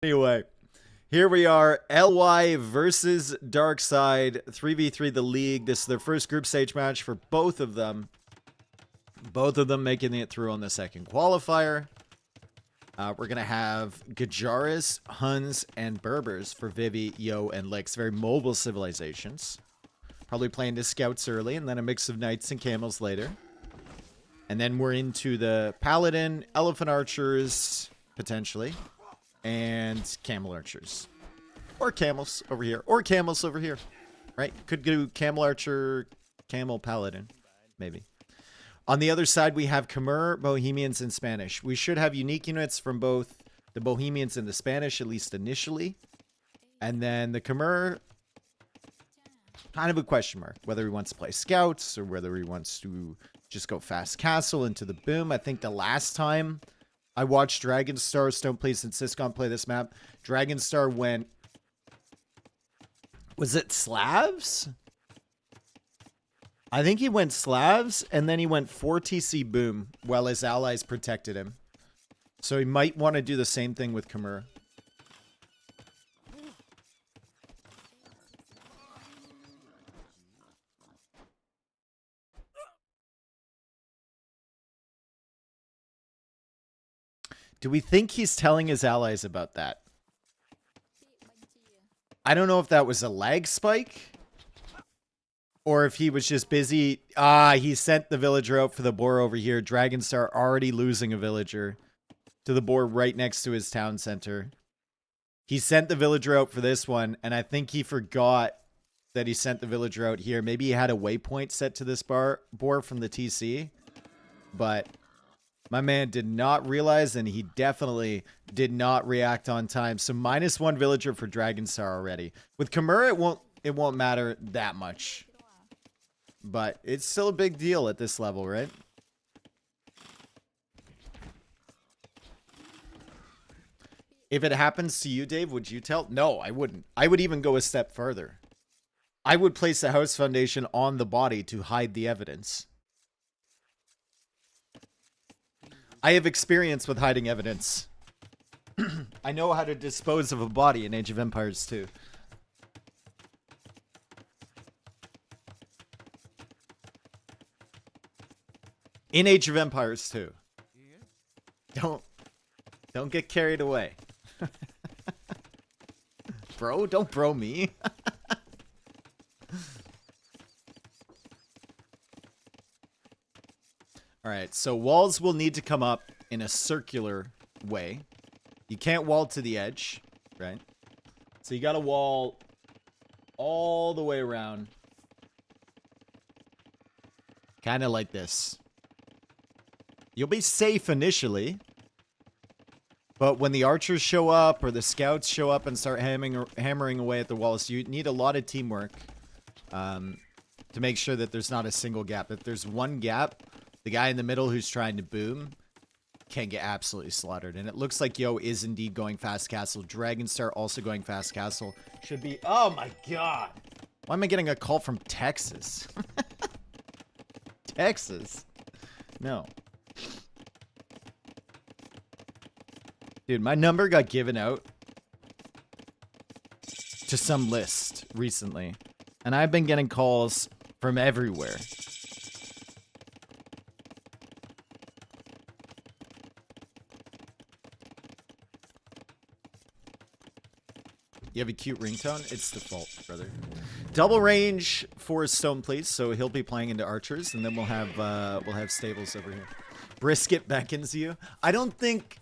Anyway, here we are. LY versus Darkside. 3v3 the league. This is their first group stage match for both of them. Both of them making it through on the second qualifier. We're going to have Gajaris, Huns, and Berbers for Vivi, Yo, and Lix. Very mobile civilizations. Probably playing the scouts early, and then a mix of knights and camels later. And then we're into the paladin, elephant archers, potentially, and camel archers. Or camels over here. Or camels over here. Right? Could do camel archer, camel paladin. Maybe. On the other side, we have Khmer, Bohemians, and Spanish. We should have unique units from both the Bohemians and the Spanish, at least initially. And then the Khmer, kind of a question mark. Whether he wants to play scouts or whether he wants to just go fast castle into the boom. I think the last time I watched Dragonstar, Stoneplace, and Siscon play this map, Dragonstar went... Was it Slavs? I think he went Slavs, and then he went 4 TC boom while his allies protected him. So he might want to do the same thing with Khmer. Do we think he's telling his allies about that? I don't know if that was a lag spike. Or if he was just busy. He sent the villager out for the boar over here. Dragonstar already losing a villager to the boar right next to his town center. He sent the villager out for this one, and I think he forgot that he sent the villager out here. Maybe he had a waypoint set to this boar from the TC. But my man did not realize, and he definitely did not react on time. So -1 villager for Dragonstar already. With Khmer, it won't matter that much. But it's still a big deal at this level, right? If it happens to you, Dave, would you tell? No, I wouldn't. I would even go a step further. I would place a house foundation on the body to hide the evidence. I have experience with hiding evidence. I know how to dispose of a body in Age of Empires 2. In Age of Empires 2. Don't get carried away. Bro, don't bro me. Alright, so walls will need to come up in a circular way. You can't wall to the edge, right? So you gotta wall all the way around. Kind of like this. You'll be safe initially, but when the archers show up or the scouts show up and start hammering away at the walls, you need a lot of teamwork to make sure that there's not a single gap. If there's one gap, the guy in the middle who's trying to boom can get absolutely slaughtered. And it looks like Yo is indeed going fast castle. Dragonstar also going fast castle. Should be... Oh my god! Why am I getting a call from Texas? Texas? No. Dude, my number got given out to some list recently. And I've been getting calls from everywhere. You have a cute ringtone? It's default, brother. Double range for Stone Place, so he'll be playing into archers, and then we'll have stables over here. Brisket beckons you. I don't think...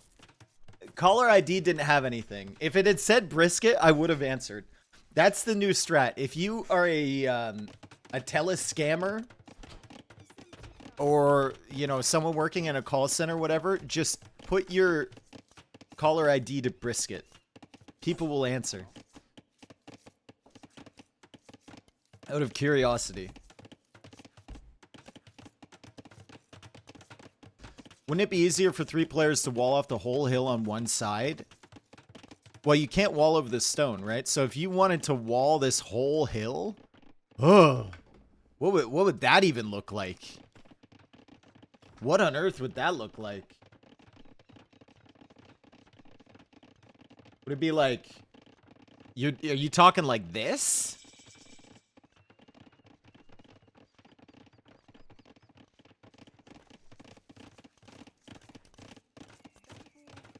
Caller ID didn't have anything. If it had said brisket, I would have answered. That's the new strat. If you are a tele-scammer or, you know, someone working in a call center, whatever, just put your caller ID to brisket. People will answer. Out of curiosity. Wouldn't it be easier for 3 players to wall off the whole hill on one side? Well, you can't wall over the stone, right? So if you wanted to wall this whole hill... Oh, what would that even look like? What on earth would that look like? Would it be like... are you talking like this?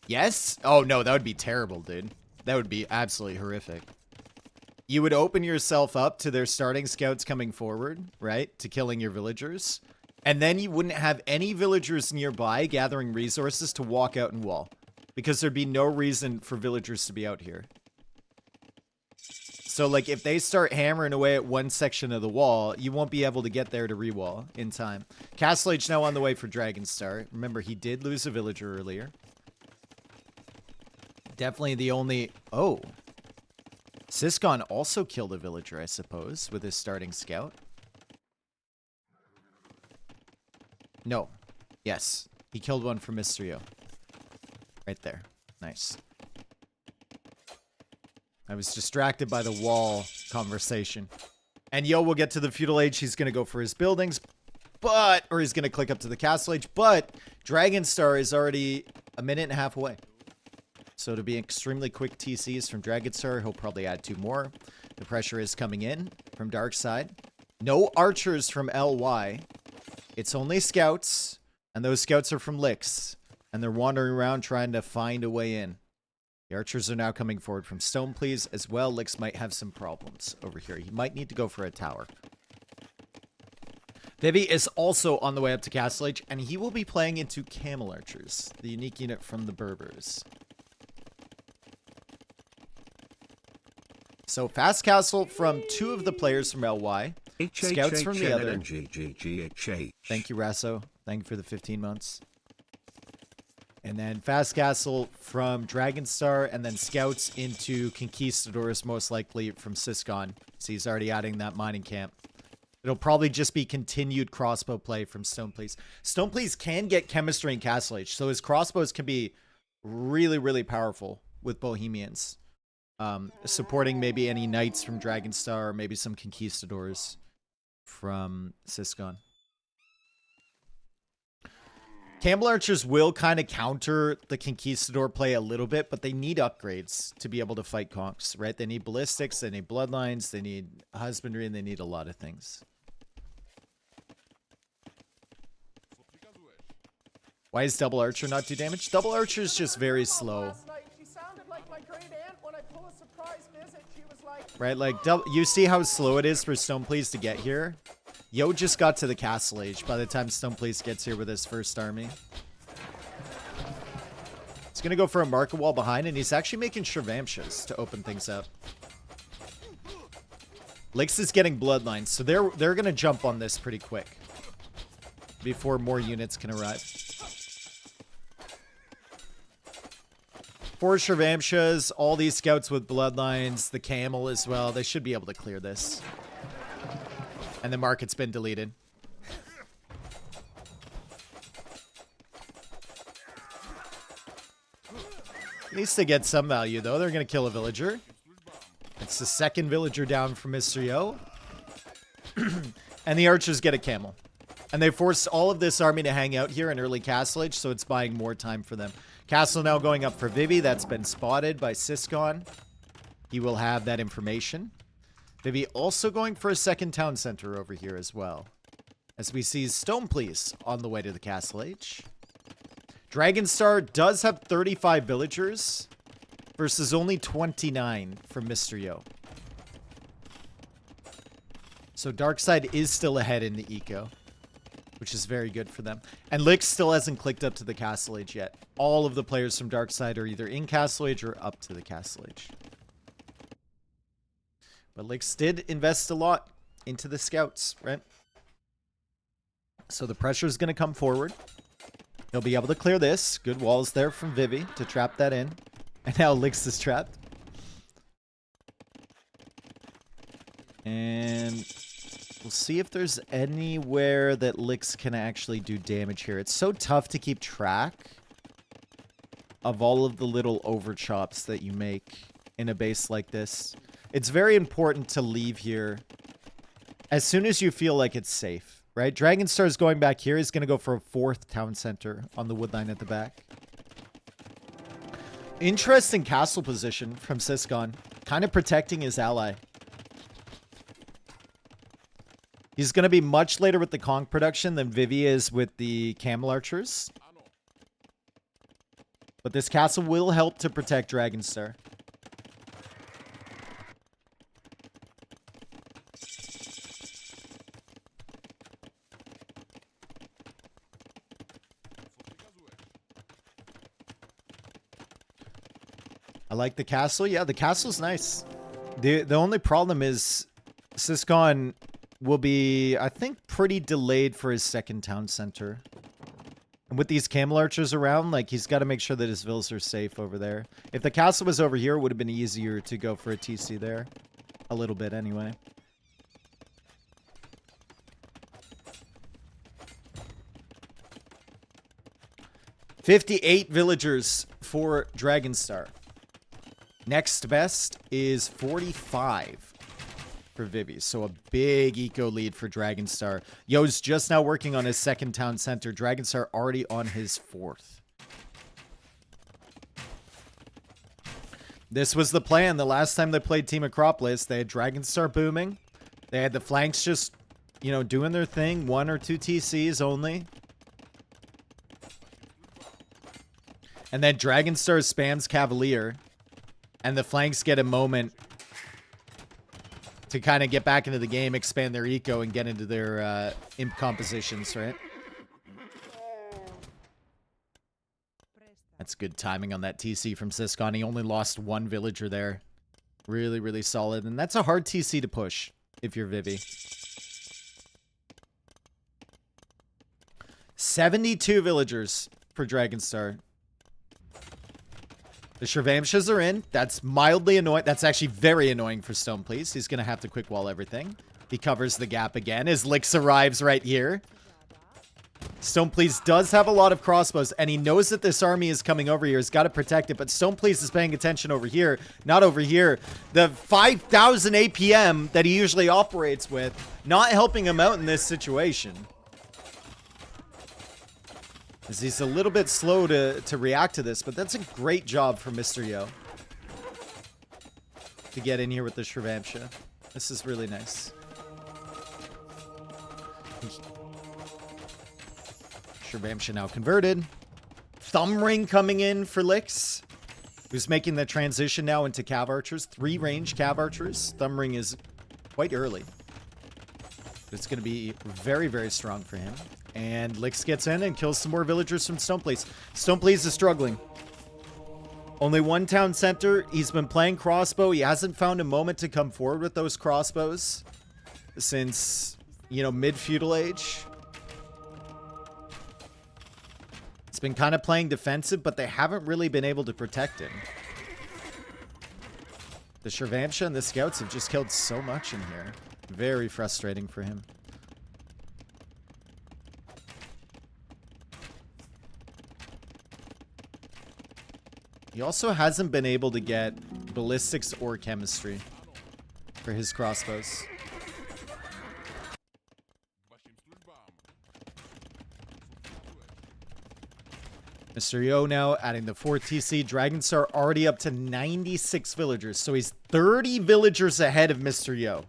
Yes? Oh, no, that would be terrible, dude. That would be absolutely horrific. You would open yourself up to their starting scouts coming forward, right? To killing your villagers. And then you wouldn't have any villagers nearby gathering resources to walk out and wall. Because there'd be no reason for villagers to be out here. So, like, if they start hammering away at one section of the wall, you won't be able to get there to rewall in time. Castle Age now on the way for Dragonstar. Remember, he did lose a villager earlier. Definitely the only... Oh. Siscon also killed a villager, I suppose, with his starting scout. No. Yes. He killed one for Mysterio. Right there. Nice. I was distracted by the wall conversation. And Yo will get to the Feudal Age. He's going to go for his buildings. But... Or he's going to click up to the Castle Age. But Dragonstar is already a minute and a half away. So to be extremely quick TCs from Dragonstar, he'll probably add 2 more. The pressure is coming in from Darkside. No archers from LY. It's only scouts. And those scouts are from Licks. And they're wandering around trying to find a way in. The archers are now coming forward from Stone, please. As well, Licks might have some problems over here. He might need to go for a tower. Vivi is also on the way up to Castle Age. And he will be playing into Camel Archers. The unique unit from the Berbers. So, Fast Castle from 2 of the players from LY. Scouts from the other. Thank you, Rasso. Thank you for the 15 months. And then Fast Castle from Dragonstar. And then Scouts into Conquistadors, most likely from Siscon. So he's already adding that mining camp. It'll probably just be continued crossbow play from Stone Please. Stone Please can get chemistry in Castle Age. So his crossbows can be really, really powerful with Bohemians. Supporting maybe any knights from Dragonstar, or maybe some conquistadors from Siscon. Camel Archers will kind of counter the conquistador play a little bit, but they need upgrades to be able to fight conks, right? They need ballistics, they need bloodlines, they need husbandry, and they need a lot of things. Why is Double Archer not do damage? Double Archer is just very slow. Right, like, you see how slow it is for Stone Please to get here? Yo just got to the Castle Age by the time Stone Please gets here with his first army. He's going to go for a market wall behind, and he's actually making Shravamshas to open things up. Licks is getting bloodlines, so they're going to jump on this pretty quick before more units can arrive. 4 Shravamshas, all these scouts with bloodlines, the camel as well. They should be able to clear this. And the market's been deleted. At least they get some value, though. They're going to kill a villager. It's the second villager down from Mysterio. And the archers get a camel. And they forced all of this army to hang out here in early Castle Age, so it's buying more time for them. Castle now going up for Vivi. That's been spotted by Siscon. He will have that information. Vivi also going for a second town center over here as well. As we see Stone Please on the way to the Castle Age. Dragonstar does have 35 villagers versus only 29 from Mysterio. So Darkside is still ahead in the eco, which is very good for them. And Licks still hasn't clicked up to the Castle Age yet. All of the players from Darkside are either in Castle Age or up to the Castle Age. But Licks did invest a lot into the scouts, right? So the pressure is going to come forward. He'll be able to clear this. Good walls there from Vivi to trap that in. And now Licks is trapped. And we'll see if there's anywhere that Licks can actually do damage here. It's so tough to keep track of all of the little overchops that you make in a base like this. It's very important to leave here as soon as you feel like it's safe, right? Dragonstar is going back here. He's going to go for a 4th town center on the wood line at the back. Interesting castle position from Siscon. Kind of protecting his ally. He's going to be much later with the Conch production than Vivi is with the Camel Archers. But this castle will help to protect Dragonstar. I like the castle. Yeah, the castle's nice. The only problem is Siscon will be, I think, pretty delayed for his second town center. And with these Camel Archers around, like, he's got to make sure that his villas are safe over there. If the castle was over here, it would have been easier to go for a TC there. A little bit, anyway. $58 villagers for Dragonstar. Next best is 45 for Vivi. So a big eco lead for Dragonstar. Yo's just now working on his second town center. Dragonstar already on his fourth. This was the plan. The last time they played Team Acropolis, they had Dragonstar booming. They had the flanks just, you know, doing their thing. 1 or 2 TCs only. And then Dragonstar spams Cavalier. And the flanks get a moment to kind of get back into the game, expand their eco, and get into their imp compositions, right? That's good timing on that TC from Siscon. He only lost 1 villager there. Really, really solid. And that's a hard TC to push if you're Vivi. 72 villagers for Dragonstar. The Shrevamshas are in. That's mildly annoying. That's actually very annoying for Stone, please. He's going to have to quick wall everything. He covers the gap again as Lix arrives right here. Stone, please does have a lot of crossbows, and he knows that this army is coming over here. He's got to protect it, but Stone, please is paying attention over here, not over here. The 5,000 APM that he usually operates with, not helping him out in this situation. As he's a little bit slow to react to this, but that's a great job for Mr. Yo to get in here with the Shrevamsha. This is really nice. Shrevamsha now converted. Thumb Ring coming in for Lix, who's making the transition now into Cav Archers. 3 range Cav Archers. Thumb Ring is quite early. It's going to be very, very strong for him. And Lix gets in and kills some more villagers from Stoneplease. Stoneplease is struggling. Only 1 town center. He's been playing crossbow. He hasn't found a moment to come forward with those crossbows since, you know, mid-feudal age. It's been kind of playing defensive, but they haven't really been able to protect him. The Shrevamsha and the Scouts have just killed so much in here. Very frustrating for him. He also hasn't been able to get ballistics or chemistry for his crossbows. Mr. Yo now adding the 4th TC. Dragonstar already up to 96 villagers. So he's 30 villagers ahead of Mr. Yo.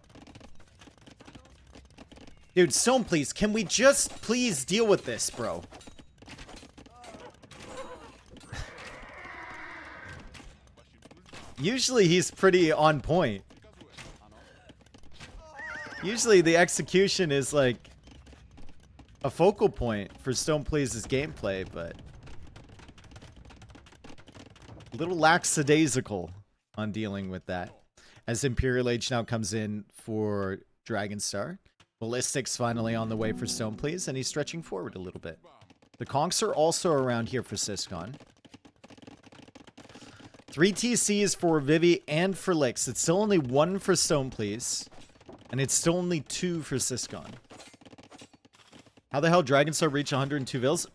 Dude, Stone, please. Can we just please deal with this, bro? Usually he's pretty on point. Usually the execution is like a focal point for Stone Please's gameplay, but a little lackadaisical on dealing with that. As Imperial Age now comes in for Dragonstar. Ballistics finally on the way for Stone Please, and he's stretching forward a little bit. The Conchs are also around here for Siscon. 3 TCs for Vivi and for Lix. It's still only 1 for Stone Please. And it's still only 2 for Siscon. How the hell Dragonstar reach 102 vills?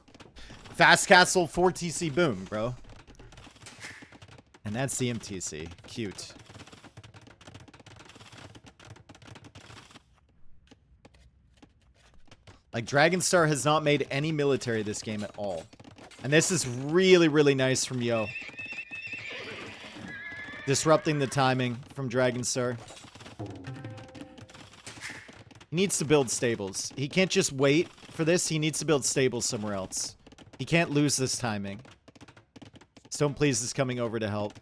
Fast Castle 4 TC boom, bro. And that's the MTC. Cute. Like, Dragonstar has not made any military this game at all. And this is really, really nice from Yo. Disrupting the timing from Dragonstar. He needs to build stables. He can't just wait for this. He needs to build stables somewhere else. He can't lose this timing. Stone Please is coming over to help.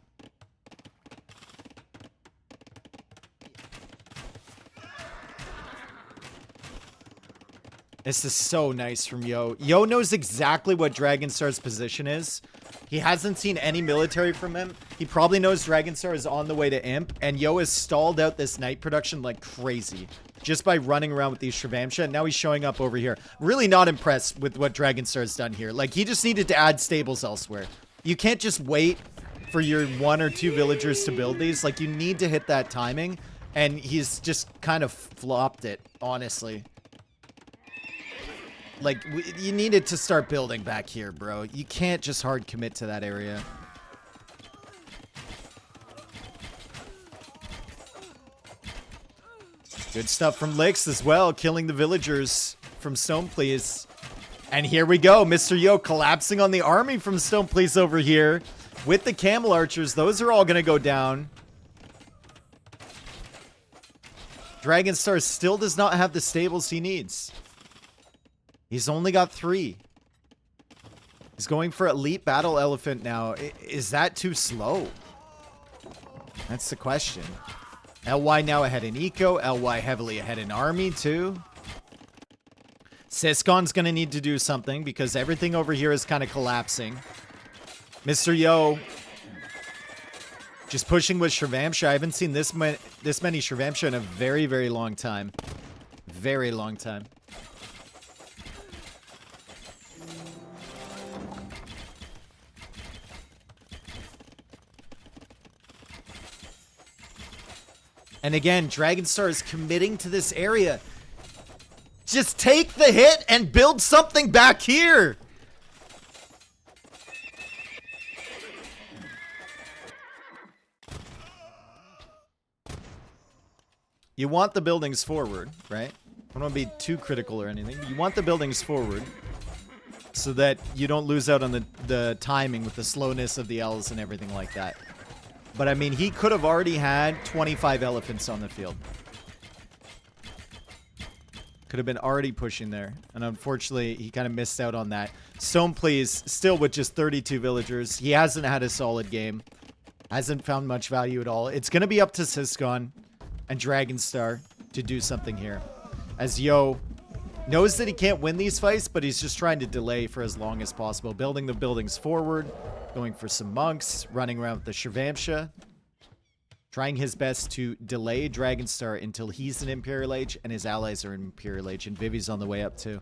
This is so nice from Yo. Yo knows exactly what Dragonstar's position is. He hasn't seen any military from him. He probably knows Dragonstar is on the way to Imp, and Yo has stalled out this night production like crazy. Just by running around with these Shrivamsha, and now he's showing up over here. Really not impressed with what Dragonstar has done here. Like, he just needed to add stables elsewhere. You can't just wait for your 1 or 2 villagers to build these. Like, you need to hit that timing, and he's just kind of flopped it, honestly. Like, you needed to start building back here, bro. You can't just hard commit to that area. Good stuff from Licks as well, killing the villagers from Stone Please. And here we go, Mr. Yo collapsing on the army from Stone Please over here. With the Camel Archers, those are all going to go down. Dragonstar still does not have the stables he needs. He's only got 3. He's going for Elite Battle Elephant now. Is that too slow? That's the question. LY now ahead in Eco. LY heavily ahead in Army, too. Siscon's going to need to do something because everything over here is kind of collapsing. Mr. Yo just pushing with Shrivamsha. I haven't seen this many Shrivamsha in a very, very long time. Very long time. And again, Dragonstar is committing to this area. Just take the hit and build something back here. You want the buildings forward, right? I don't want to be too critical or anything, but you want the buildings forward so that you don't lose out on the timing with the slowness of the L's and everything like that. But, I mean, he could have already had 25 elephants on the field. Could have been already pushing there. And unfortunately, he kind of missed out on that. Stone Please, still with just 32 villagers. He hasn't had a solid game. Hasn't found much value at all. It's going to be up to Siscon and Dragonstar to do something here. As Yo knows that he can't win these fights, but he's just trying to delay for as long as possible. Building the buildings forward. Going for some monks, running around with the Shrivamsha. Trying his best to delay Dragonstar until he's in Imperial Age and his allies are in Imperial Age. And Vivi's on the way up too.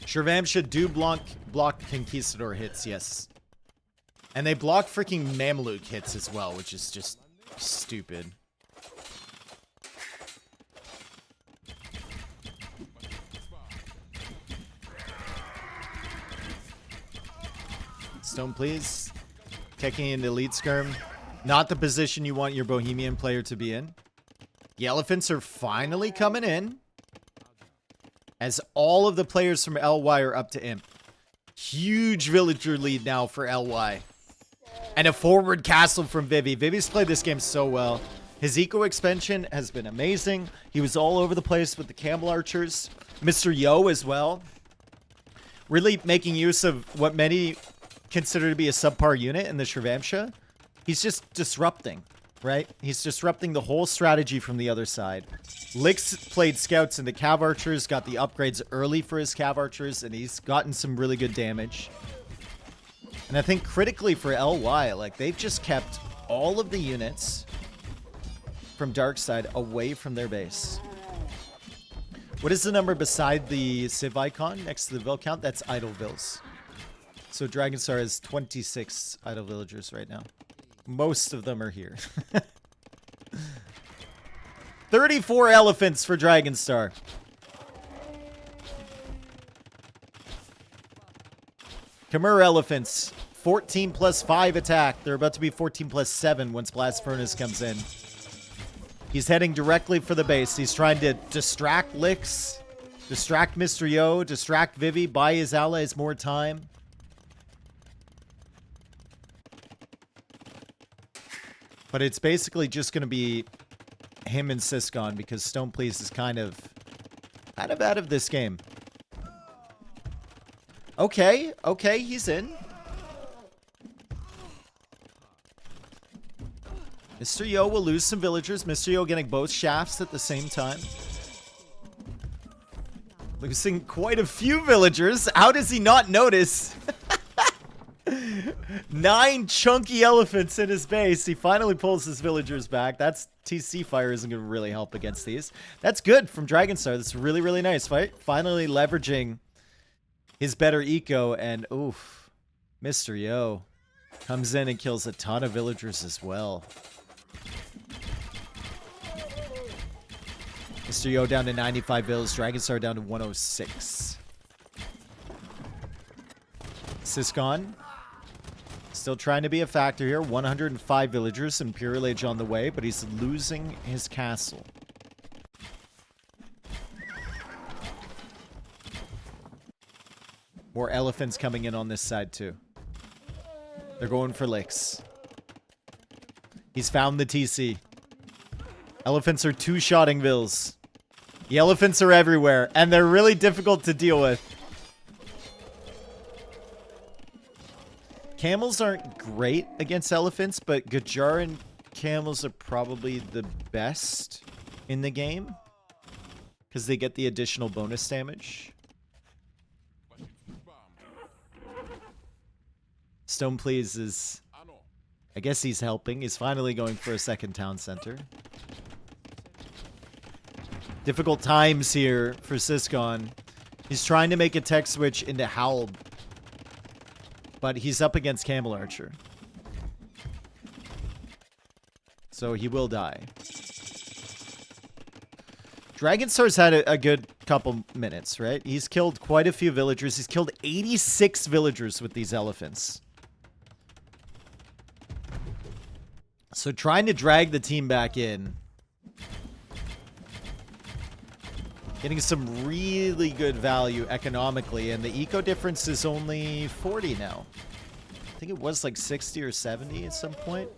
Shrivamsha do block Conquistador hits, yes. And they block freaking Mamluk hits as well, which is just stupid. Stone Please. Taking into Elite Skirm. Not the position you want your Bohemian player to be in. The elephants are finally coming in. As all of the players from LY are up to Imp. Huge villager lead now for LY. And a forward castle from Vivi. Vivi's played this game so well. His eco expansion has been amazing. He was all over the place with the Camel Archers. Mr. Yo as well. Really making use of what many consider to be a subpar unit in the Shrivamsha. He's just disrupting, right? He's disrupting the whole strategy from the other side. Licks played scouts into Cav Archers, got the upgrades early for his Cav Archers, and he's gotten some really good damage. And I think critically for LY, like, they've just kept all of the units from Darkside away from their base. What is the number beside the Civ icon next to the Vil count? That's idle Vils. So Dragonstar has 26 idle villagers right now. Most of them are here. 34 elephants for Dragonstar. Khmer elephants, 14 plus 5 attack. They're about to be 14 plus 7 once Blast Furnace comes in. He's heading directly for the base. He's trying to distract Licks, distract Mr. Yo, distract Vivi, buy his allies more time. But it's basically just going to be him and Siscon because Stone Please is kind of out of this game. Okay, okay, he's in. Mr. Yo will lose some villagers. Mr. Yo getting both shafts at the same time. Losing quite a few villagers. How does he not notice? 9 chunky elephants in his base. He finally pulls his villagers back. That's TC fire isn't going to really help against these. That's good from Dragonstar. That's really, really nice, right? Finally leveraging his better eco. And oof, Mr. Yo comes in and kills a ton of villagers as well. Mr. Yo down to 95 villas. Dragonstar down to 106. Siscon still trying to be a factor here. 105 villagers. Imperial Age on the way, but he's losing his castle. More elephants coming in on this side too. They're going for licks. He's found the TC. Elephants are two-shotting vills. The elephants are everywhere, and they're really difficult to deal with. Camels aren't great against elephants, but Gajaran camels are probably the best in the game because they get the additional bonus damage. Stone Please is... I guess he's helping. He's finally going for a second town center. Difficult times here for Siscon. He's trying to make a tech switch into Halb, but he's up against Camel Archer. So he will die. Dragonstar's had a good couple minutes, right? He's killed quite a few villagers. He's killed 86 villagers with these elephants. So trying to drag the team back in. Getting some really good value economically, and the eco difference is only 40 now. I think it was like 60 or 70 at some point.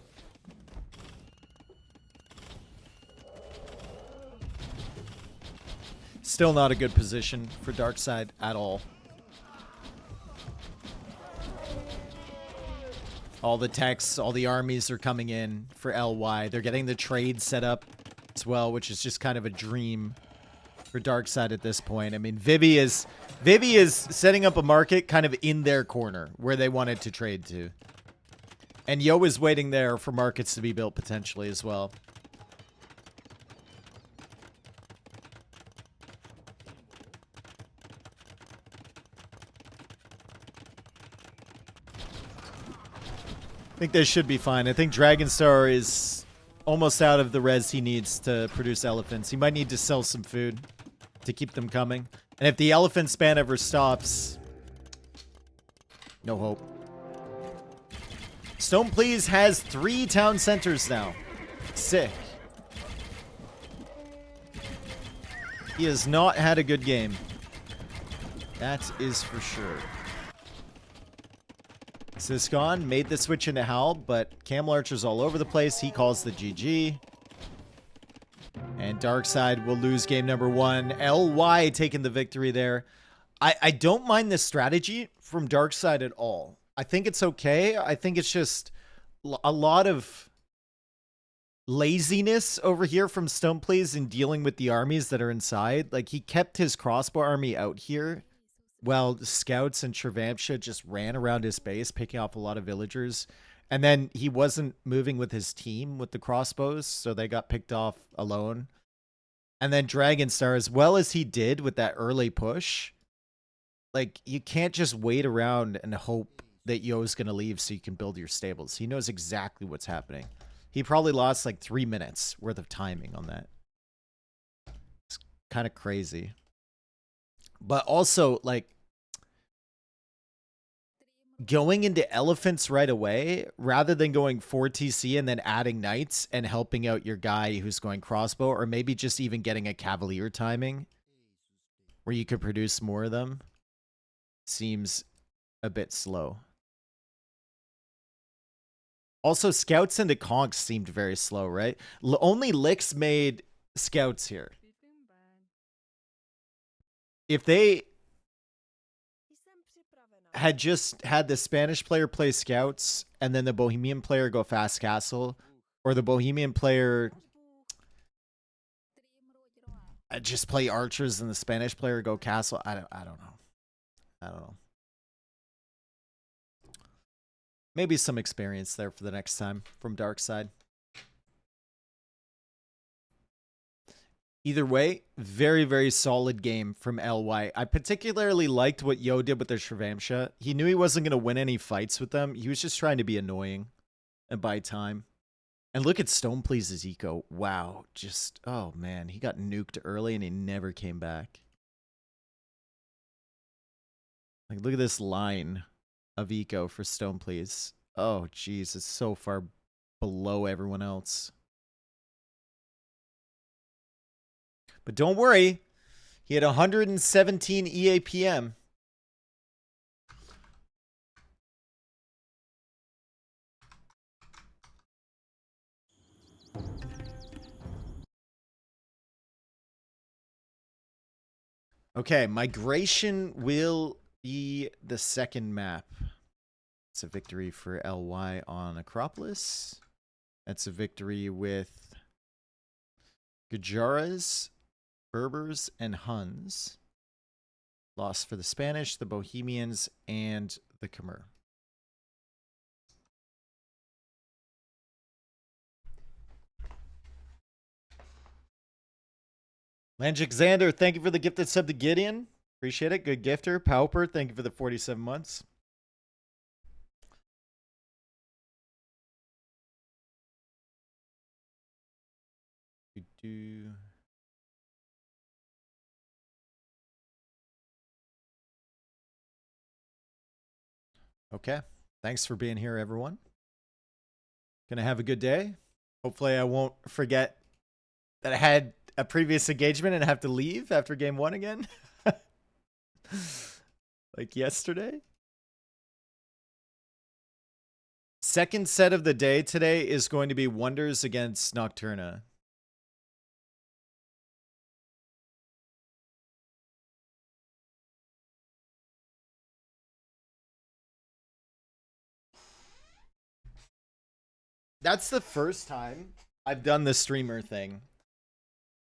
Still not a good position for Darkside at all. All the techs, all the armies are coming in for LY. They're getting the trade set up as well, which is just kind of a dream for Darkside at this point. I mean, Vivi is setting up a market kind of in their corner where they wanted to trade to. And Yo is waiting there for markets to be built potentially as well. I think they should be fine. I think Dragonstar is almost out of the res he needs to produce elephants. He might need to sell some food to keep them coming. And if the elephant span ever stops, no hope. Stone Please has 3 town centers now. Sick. He has not had a good game. That is for sure. Siscon made the switch into Halb, but Camel Archer's all over the place. He calls the GG. And Darkside will lose game number 1. LY taking the victory there. I don't mind this strategy from Darkside at all. I think it's okay. I think it's just a lot of laziness over here from Stone Please in dealing with the armies that are inside. Like, he kept his crossbow army out here while the scouts and Trevamsha just ran around his base, picking off a lot of villagers. And then he wasn't moving with his team with the crossbows, so they got picked off alone. And then Dragonstar, as well as he did with that early push, like, you can't just wait around and hope that Yo's going to leave so you can build your stables. He knows exactly what's happening. He probably lost like 3 minutes worth of timing on that. It's kind of crazy. But also, like, going into elephants right away, rather than going 4 TC and then adding knights and helping out your guy who's going crossbow, or maybe just even getting a cavalier timing where you could produce more of them, seems a bit slow. Also, scouts into conks seemed very slow, right? Only Licks made scouts here. If they had just had the Spanish player play scouts and then the Bohemian player go fast castle, or the Bohemian player just play archers and the Spanish player go castle, I don't know. Maybe some experience there for the next time from Darkside. Either way, very, very solid game from LY. I particularly liked what Yo did with their Shravamsha. He knew he wasn't going to win any fights with them. He was just trying to be annoying and buy time. And look at Stone Please's eco. Wow. Just, oh man, he got nuked early and he never came back. Like, look at this line of eco for Stone Please. Oh, jeez, it's so far below everyone else. But don't worry, he had 117 EAPM. Okay, Migration will be the second map. It's a victory for LY on Acropolis. That's a victory with Gujaras, Berbers, and Huns. Loss for the Spanish, the Bohemians, and the Khmer. Langic Xander, thank you for the gifted sub to Gideon. Appreciate it. Good gifter. Pauper, thank you for the 47 months. Okay. Thanks for being here, everyone. Gonna have a good day. Hopefully I won't forget that I had a previous engagement and have to leave after game 1 again. Like yesterday. Second set of the day today is going to be Wonders against Nocturna. That's the first time I've done the streamer thing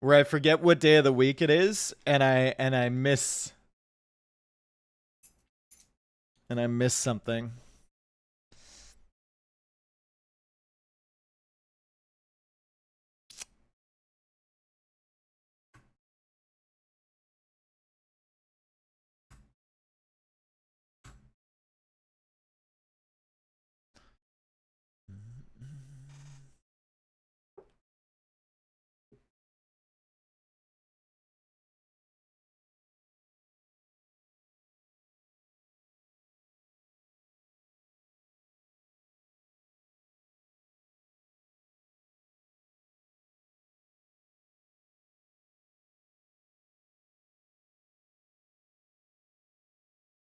where I forget what day of the week it is and I miss something.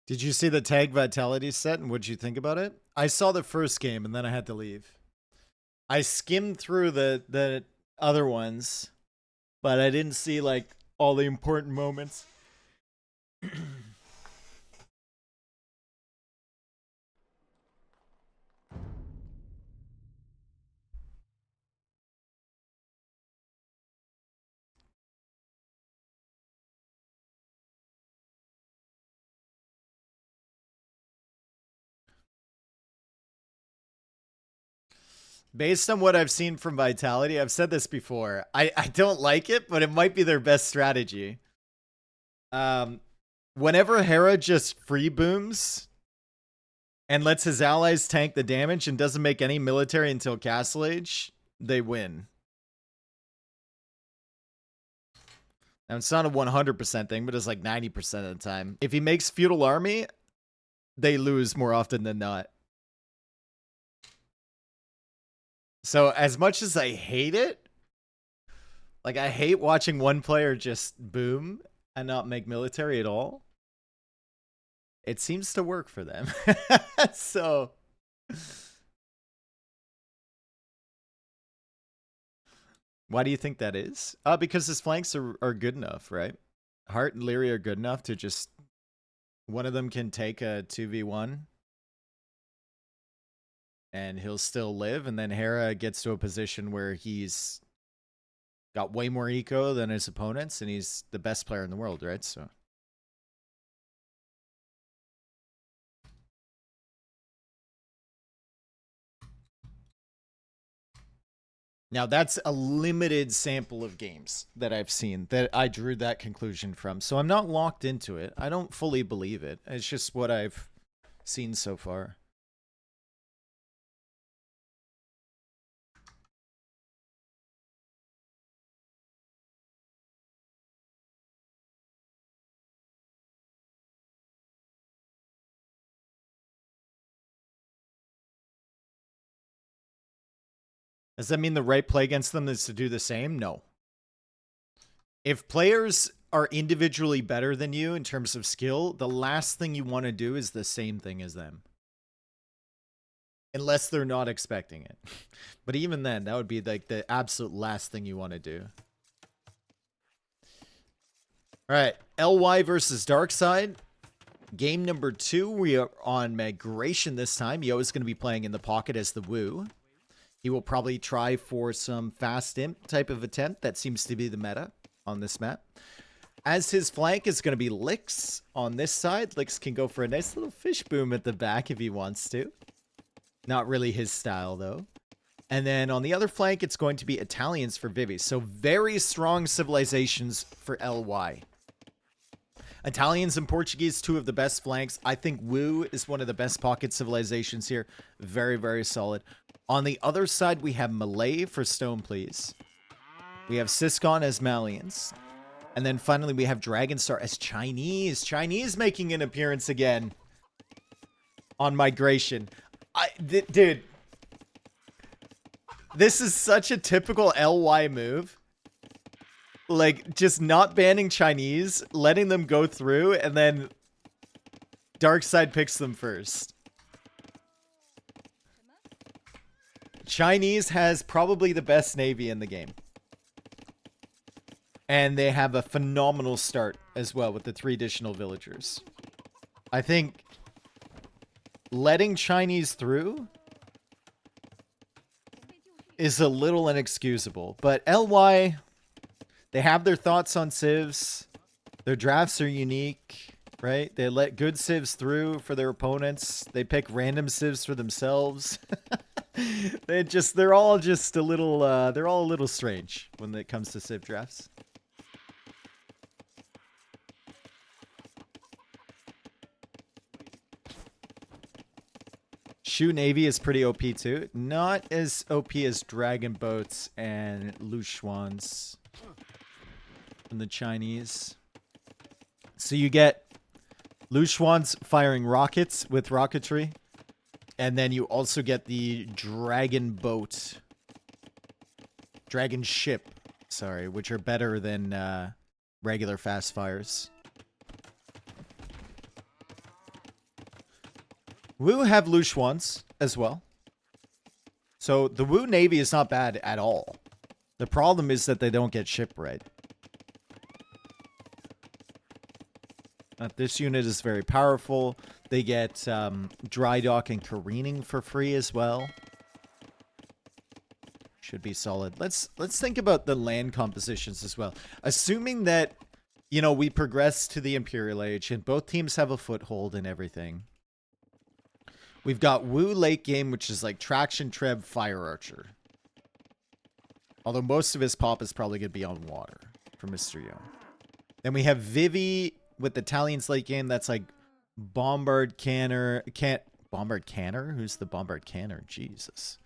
Did you see the tag vitality set and what'd you think about it? I saw the first game and then I had to leave. I skimmed through the other ones, but I didn't see like all the important moments. Based on what I've seen from Vitality, I've said this before. I don't like it, but it might be their best strategy. Whenever Hera just free booms and lets his allies tank the damage and doesn't make any military until Castle Age, they win. Now, it's not a 100% thing, but it's like 90% of the time. If he makes Feudal Army, they lose more often than not. So as much as I hate it, like I hate watching one player just boom and not make military at all, it seems to work for them. So Why do you think that is? Because his flanks are good enough, right? Hart and Leary are good enough to just... One of them can take a 2v1. And he'll still live. And then Hera gets to a position where he's got way more eco than his opponents. And he's the best player in the world, right? So... Now, that's a limited sample of games that I've seen that I drew that conclusion from. So I'm not locked into it. I don't fully believe it. It's just what I've seen so far. Does that mean the right play against them is to do the same? No. If players are individually better than you in terms of skill, the last thing you want to do is the same thing as them. Unless they're not expecting it. But even then, that would be like the absolute last thing you want to do. All right, LY versus Darkside. Game number 2, we are on Migration this time. Yo is going to be playing in the pocket as the Woo. He will probably try for some fast imp type of attempt. That seems to be the meta on this map. As his flank is going to be Lix on this side. Lix can go for a nice little fish boom at the back if he wants to. Not really his style, though. And then on the other flank, it's going to be Italians for Vivi. So very strong civilizations for LY. Italians and Portuguese, 2 of the best flanks. I think Wu is one of the best pocket civilizations here. Very, very solid. On the other side, we have Malay for Stone Please. We have Siscon as Malians. And then finally, we have Dragonstar as Chinese. Chinese making an appearance again on Migration. Dude, this is such a typical LY move. Like, just not banning Chinese, letting them go through, and then Darkside picks them first. Chinese has probably the best navy in the game. And they have a phenomenal start as well with the 3 additional villagers. I think letting Chinese through is a little inexcusable. But LY... They have their thoughts on civs. Their drafts are unique, right? They let good civs through for their opponents. They pick random civs for themselves. They're all just a little they're all a little strange when it comes to civ drafts. Shu Navy is pretty OP too. Not as OP as Dragon Boats and Luchuans. And the Chinese. So you get Luchuans firing rockets with rocketry. And then you also get the Dragon Boat. Dragon Ship. Sorry, which are better than regular fast fires. Wu have Luchuans as well. So the Wu Navy is not bad at all. The problem is that they don't get ship right. This unit is very powerful. They get dry dock and careening for free as well. Should be solid. Let's think about the land compositions as well. Assuming that, you know, we progress to the Imperial Age and both teams have a foothold and everything. We've got Wu late game, which is like Traction Treb Fire Archer. Although most of his pop is probably going to be on water for Mr. Yo. Then we have Vivi with the Italians late game. That's like Bombard Canner. Bombard Canner? Who's the Bombard Canner? Jesus.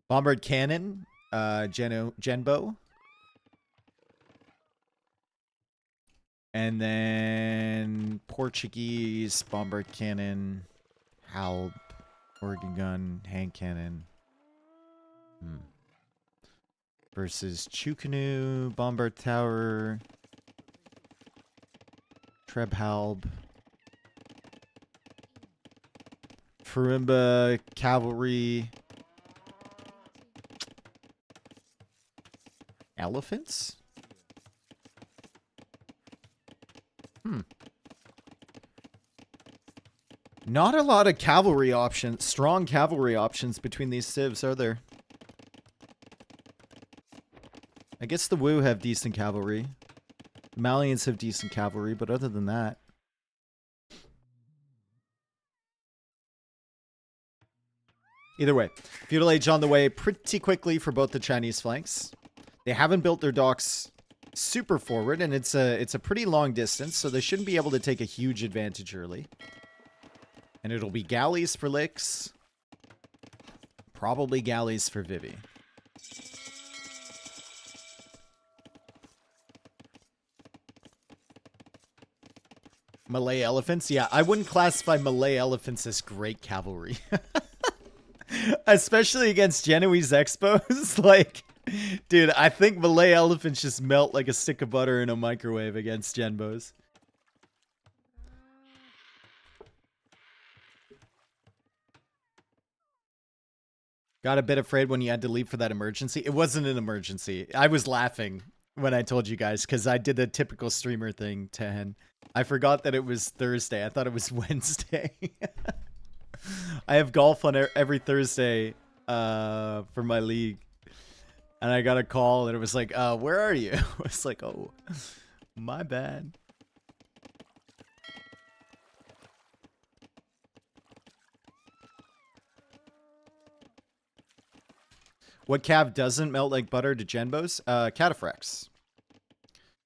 Bombard Cannon. Genbo. And then Portuguese Bombard Cannon. Halb. Organ Gun. Hand Cannon. Versus Chukanu. Bombard Tower. Trebhalb. Farimba Cavalry. Elephants? Not a lot of cavalry options, strong cavalry options between these civs, are there? I guess the Wu have decent cavalry. The Malians have decent cavalry, but other than that... Either way, Feudal Age on the way pretty quickly for both the Chinese flanks. They haven't built their docks super forward, and it's a pretty long distance, so they shouldn't be able to take a huge advantage early. And it'll be galleys for Lix. Probably galleys for Vivi. Malay elephants? Yeah, I wouldn't classify Malay elephants as great cavalry. Especially against Genoese expos. Like, dude, I think Malay elephants just melt like a stick of butter in a microwave against Genbos. Got a bit afraid when you had to leave for that emergency. It wasn't an emergency. I was laughing when I told you guys because I did the typical streamer thing, Tehen. I forgot that it was Thursday. I thought it was Wednesday. I have golf on every Thursday for my league. And I got a call and it was like, where are you? I was like, oh, my bad. What cav doesn't melt like butter to Genbos? Cataphracts.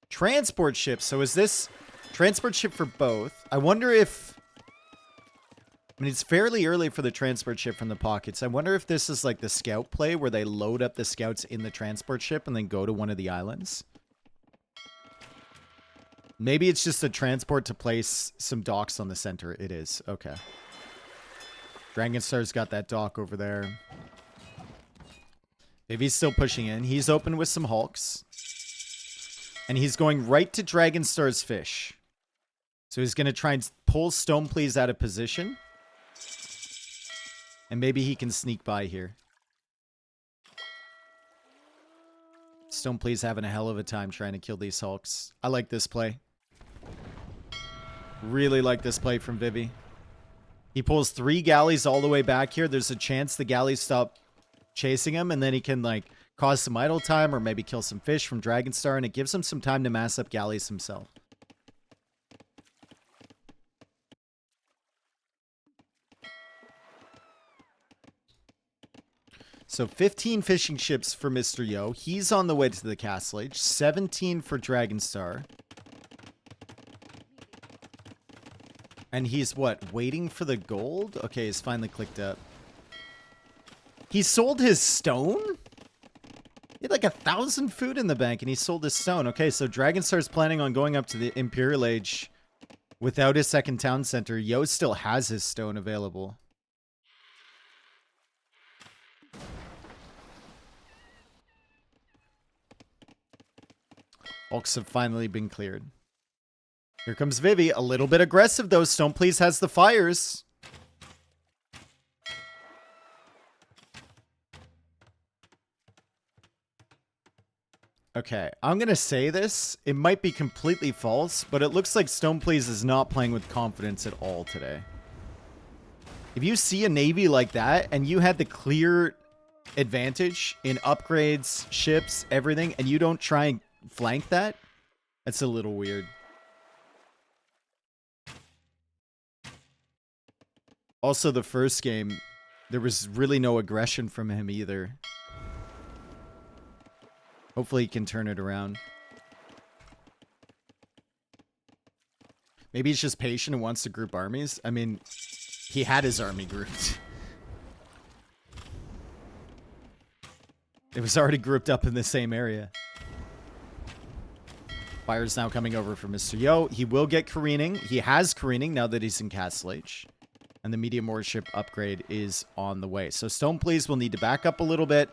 Transport ship. So is this transport ship for both? I wonder if... I mean, it's fairly early for the transport ship from the pockets. I wonder if this is like the scout play where they load up the scouts in the transport ship and then go to one of the islands. Maybe it's just a transport to place some docks on the center. It is. Okay. Dragonstar's got that dock over there. If he's still pushing in, he's open with some Hulks. And he's going right to Dragonstar's fish. So he's going to try and pull Stoneplease out of position. And maybe he can sneak by here. Stoneplease having a hell of a time trying to kill these Hulks. I like this play. Really like this play from Vivi. He pulls 3 galleys all the way back here. There's a chance the galleys stop chasing him, and then he can like cause some idle time or maybe kill some fish from Dragonstar, and it gives him some time to mass up galleys himself. So 15 fishing ships for Mr. Yo. He's on the way to the Castle Age. 17 for Dragonstar. And he's what? Waiting for the gold? Okay, he's finally clicked up. He sold his stone? He had like 1,000 food in the bank and he sold his stone. Okay, so Dragonstar's planning on going up to the Imperial Age without his second town center. Yo still has his stone available. Hulks have finally been cleared. Here comes Vivi. A little bit aggressive though. Stoneplease has the fires. Okay, I'm going to say this. It might be completely false, but it looks like Stoneplease is not playing with confidence at all today. If you see a navy like that, and you had the clear advantage in upgrades, ships, everything, and you don't try and flank that, that's a little weird. Also, the first game, there was really no aggression from him either. Hopefully he can turn it around. Maybe he's just patient and wants to group armies. I mean, he had his army grouped. It was already grouped up in the same area. Fire's now coming over for Mr. Yo. He will get careening. He has careening now that he's in Castle Age. And the medium warship upgrade is on the way. So Stoneplease will need to back up a little bit.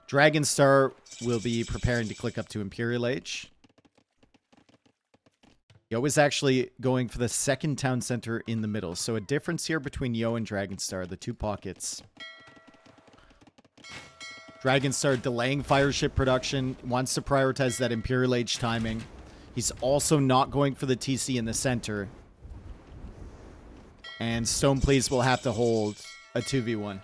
Dragonstar will be preparing to click up to Imperial Age. Yo is actually going for the second town center in the middle. So a difference here between Yo and Dragonstar, the two pockets. Dragonstar delaying fireship production. Wants to prioritize that Imperial Age timing. He's also not going for the TC in the center. And Stone Please will have to hold a 2v1.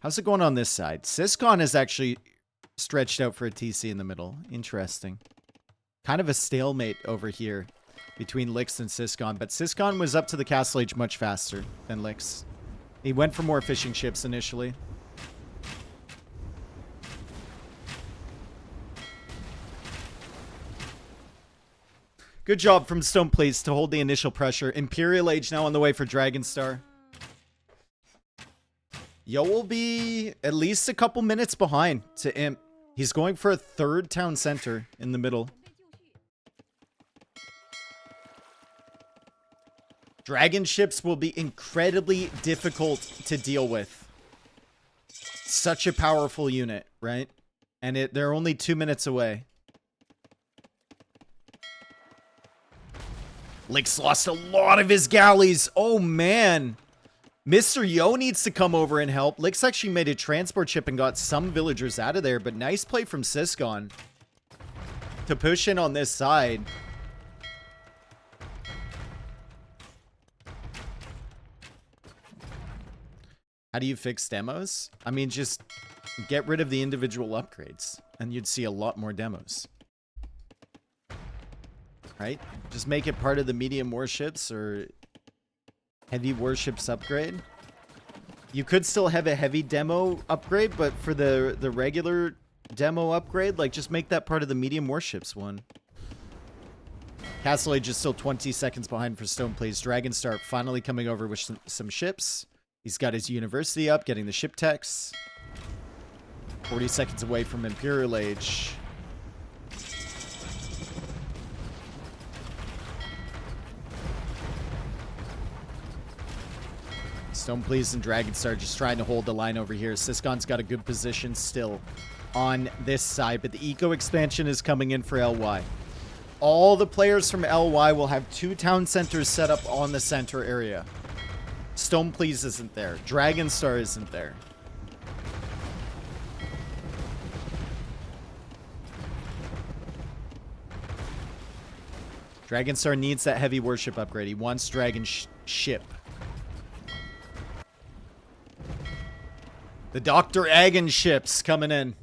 How's it going on this side? Syscon is actually stretched out for a TC in the middle. Interesting. Kind of a stalemate over here between Lix and Syscon. But Syscon was up to the Castle Age much faster than Lix. He went for more fishing ships initially. Good job from Stone Please to hold the initial pressure. Imperial Age now on the way for Dragonstar. Yo will be at least a couple minutes behind to Imp. He's going for a third town center in the middle. Dragon ships will be incredibly difficult to deal with. Such a powerful unit, right? And they're only 2 minutes away. Lix lost a lot of his galleys. Oh, man. Mr. Yo needs to come over and help. Lix actually made a transport ship and got some villagers out of there. But nice play from Syscon to push in on this side. How do you fix demos? I mean, just get rid of the individual upgrades and you'd see a lot more demos. Right? Just make it part of the medium warships or heavy warships upgrade. You could still have a heavy demo upgrade, but for the regular demo upgrade, like just make that part of the medium warships one. Castle Age is still 20 seconds behind for Stone Please. Dragonstar finally coming over with some ships. He's got his university up, getting the ship techs. 40 seconds away from Imperial Age. Stone Please and Dragonstar just trying to hold the line over here. Syscon's got a good position still on this side, but the eco expansion is coming in for LY. All the players from LY will have 2 town centers set up on the center area. Stone Please isn't there. Dragonstar isn't there. Dragonstar needs that heavy warship upgrade. He wants Dragon ship. The Dr. Agon ships coming in.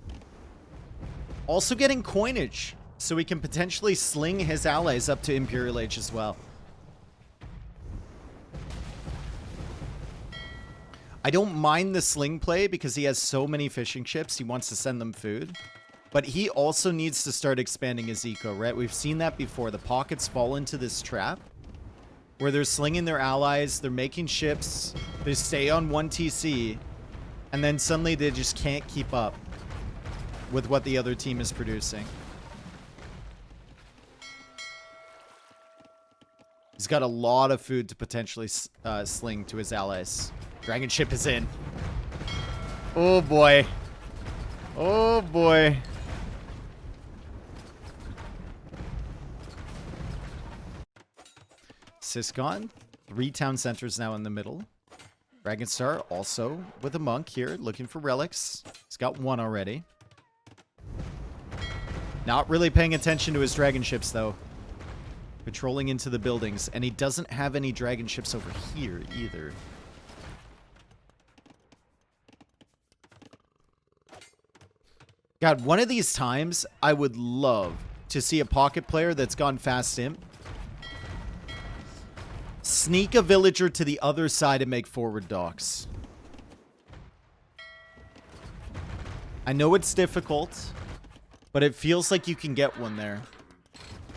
Also getting coinage, so he can potentially sling his allies up to Imperial Age as well. I don't mind the sling play because he has so many fishing ships. He wants to send them food. But he also needs to start expanding his eco, right? We've seen that before. The pockets fall into this trap where they're slinging their allies. They're making ships. They stay on 1 TC. And then suddenly they just can't keep up with what the other team is producing. He's got a lot of food to potentially sling to his allies. Dragon ship is in. Oh boy. Oh boy. Syscon, 3 town centers now in the middle. Dragonstar also with a monk here, looking for relics. He's got 1 already. Not really paying attention to his dragon ships, though. Patrolling into the buildings. And he doesn't have any dragon ships over here, either. God, one of these times, I would love to see a pocket player that's gone fast imp sneak a villager to the other side and make forward docks. I know it's difficult, but it feels like you can get one there.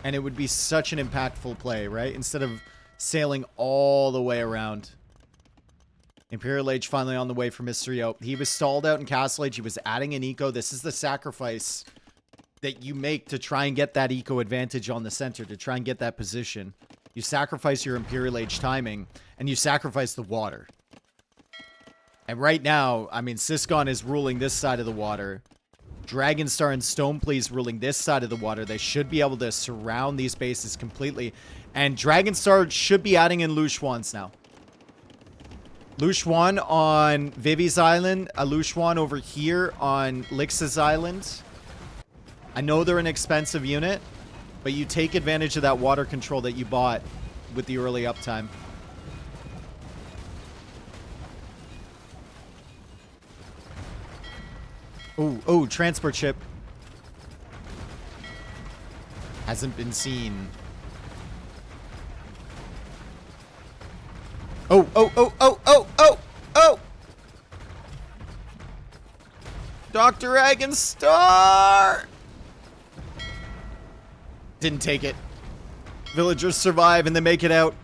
And it would be such an impactful play, right? Instead of sailing all the way around. Imperial Age finally on the way for Mr. Yo. He was stalled out in Castle Age. He was adding an eco. This is the sacrifice that you make to try and get that eco advantage on the center, to try and get that position. You sacrifice your Imperial Age timing, and you sacrifice the water. And right now, I mean, Syscon is ruling this side of the water. Dragonstar and Stone Please ruling this side of the water. They should be able to surround these bases completely. And Dragonstar should be adding in Lushwans now. Luchuan on Vivi's island. A Luchuan over here on Lix's island. I know they're an expensive unit, but you take advantage of that water control that you bought with the early uptime. Oh, transport ship. Hasn't been seen. Oh! Dr. Agonstar! Didn't take it. Villagers survive and they make it out.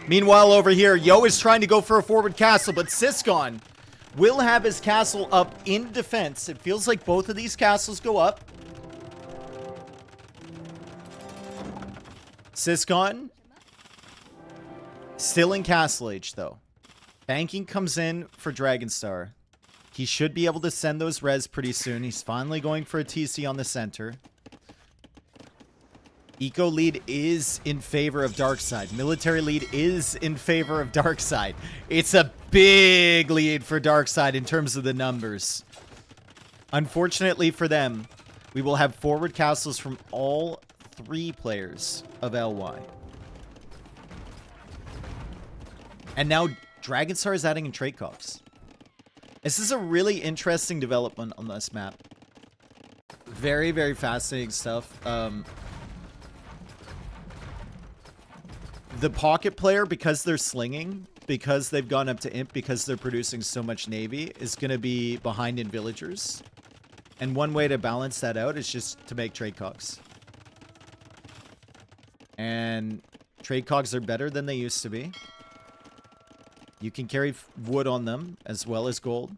Meanwhile, over here, Yo is trying to go for a forward castle, but Siscon will have his castle up in defense. It feels like both of these castles go up. Siscon still in Castle Age, though. Banking comes in for Dragonstar. He should be able to send those res pretty soon. He's finally going for a TC on the center. Eco lead is in favor of Darkside. Military lead is in favor of Darkside. It's a big lead for Darkside in terms of the numbers. Unfortunately for them, we will have forward castles from all 3 players of LY. And now Dragonstar is adding in trade cops. This is a really interesting development on this map. Very, very fascinating stuff. The pocket player, because they're slinging, because they've gone up to imp, because they're producing so much navy, is going to be behind in villagers. And one way to balance that out is just to make trade cogs. And trade cogs are better than they used to be. You can carry wood on them as well as gold.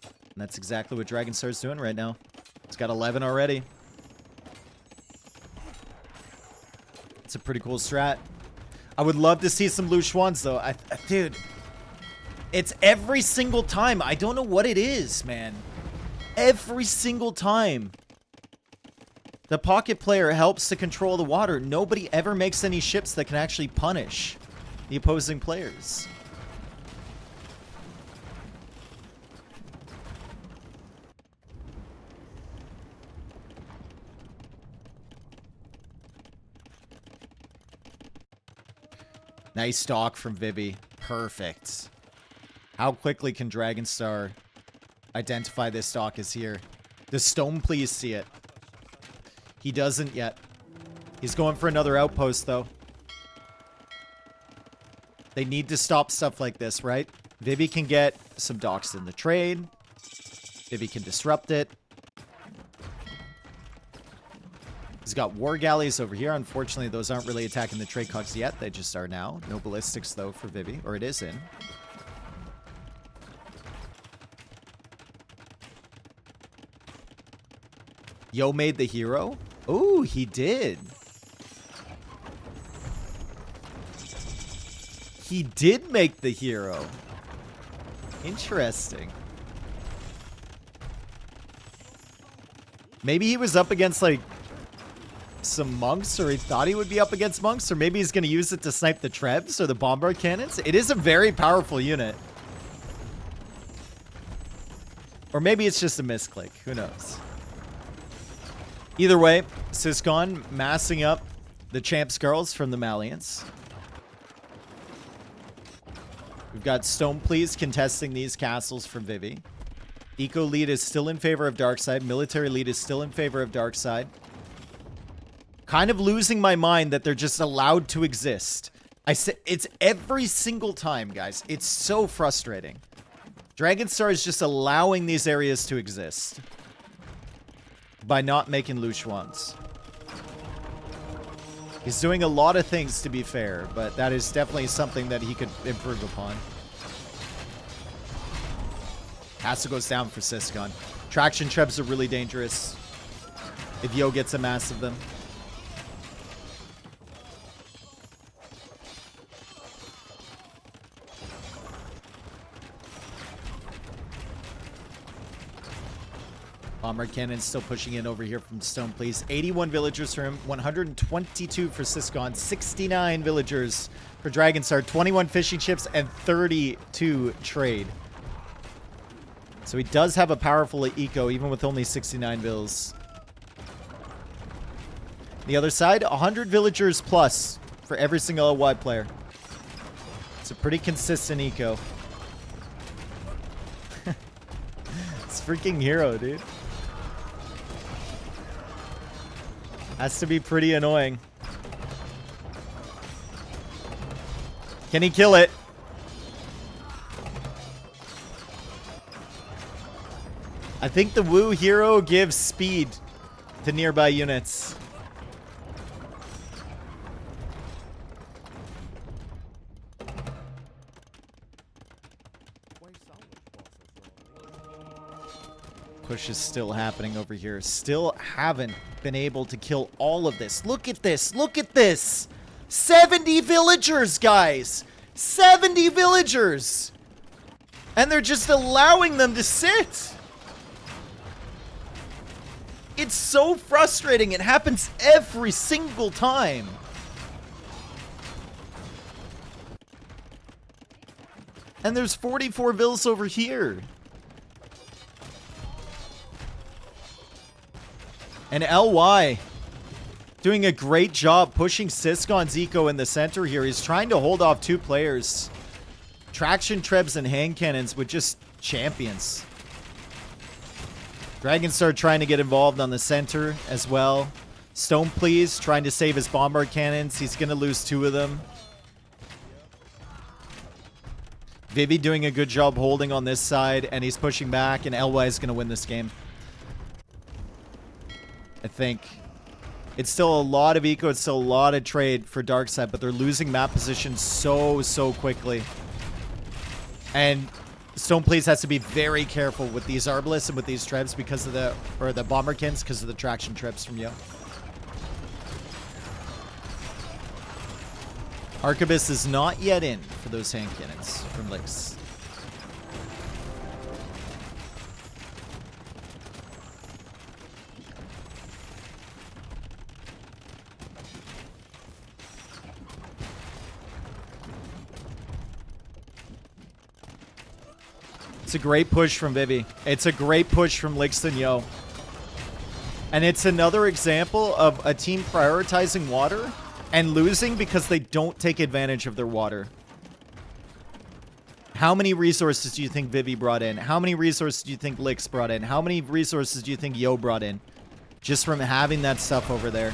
And that's exactly what Dragonstar's doing right now. It's got 11 already. It's a pretty cool strat. I would love to see some Luchuans, though. Dude, it's every single time. I don't know what it is, man. Every single time the pocket player helps to control the water, nobody ever makes any ships that can actually punish the opposing players. Nice stalk from Vivi. Perfect. How quickly can Dragonstar identify this stalk is here? Does Stone please see it? He doesn't yet. He's going for another outpost, though. They need to stop stuff like this, right? Vivi can get some docks in the trade. Vivi can disrupt it. He's got war galleys over here. Unfortunately, those aren't really attacking the trade cogs yet. They just are now. No ballistics, though, for Vivi. Or it is in. Yo made the hero? Oh, he did. He did make the hero. Interesting. Maybe he was up against, like, some monks, or he thought he would be up against monks, or maybe he's going to use it to snipe the trebs or the bombard cannons. It is a very powerful unit. Or maybe it's just a misclick. Who knows? Either way, Siscon massing up the Champs girls from the Malians. We've got Stone Please contesting these castles from Vivi. Eco lead is still in favor of Darkside. Military lead is still in favor of Darkside. Kind of losing my mind that they're just allowed to exist. I say it's every single time, guys. It's so frustrating. Dragonstar is just allowing these areas to exist by not making Luchuans. He's doing a lot of things, to be fair, but that is definitely something that he could improve upon. Castle goes down for Siscon. Traction trebs are really dangerous if Yo gets a mass of them. Bomber Cannon still pushing in over here from Stone, please. 81 villagers for him, 122 for Siscon, 69 villagers for Dragonstar, 21 fishing ships, and 32 trade. So he does have a powerful eco, even with only 69 vills. The other side, 100 villagers plus for every single LY player. It's a pretty consistent eco. It's freaking hero, dude. Has to be pretty annoying. Can he kill it? I think the Woo hero gives speed to nearby units. Push is still happening over here. Still haven't been able to kill all of this. Look at this. Look at this. 70 villagers, guys. 70 villagers. And they're just allowing them to sit. It's so frustrating. It happens every single time. And there's 44 vills over here. And LY doing a great job pushing Siscon's eco in the center here. He's trying to hold off two players. Traction Trebs and hand cannons with just champions. Dragonstar trying to get involved on the center as well. Stone Please trying to save his bombard cannons. He's going to lose two of them. Vivi doing a good job holding on this side, and he's pushing back, and LY is going to win this game. I think it's still a lot of eco, it's still a lot of trade for Darkside, but they're losing map position so quickly. And Stone Please has to be very careful with these Arbalists and with these Trebs because of the Bomberkins, because of the traction Trebs from Yo. Arquebus is not yet in for those hand cannons from Lix. It's a great push from Vivi. It's a great push from Lixton Yo. And it's another example of a team prioritizing water and losing because they don't take advantage of their water. How many resources do you think Vivi brought in? How many resources do you think Lix brought in? How many resources do you think Yo brought in? Just from having that stuff over there.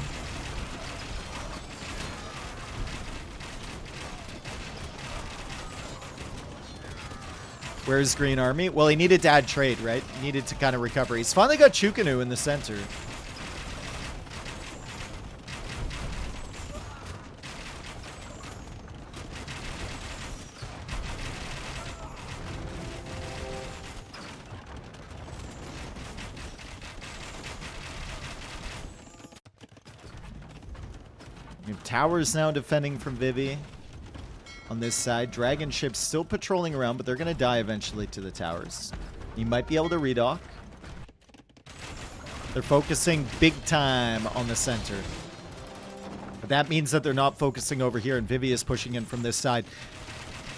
Where's Green Army? Well, he needed to add trade, right? He needed to kind of recover. He's finally got Chukanu in the center. We have towers now defending from Vivi. On this side, Dragon ships still patrolling around, but they're going to die eventually to the towers. You might be able to redock. They're focusing big time on the center. But that means that they're not focusing over here, and Vivi is pushing in from this side.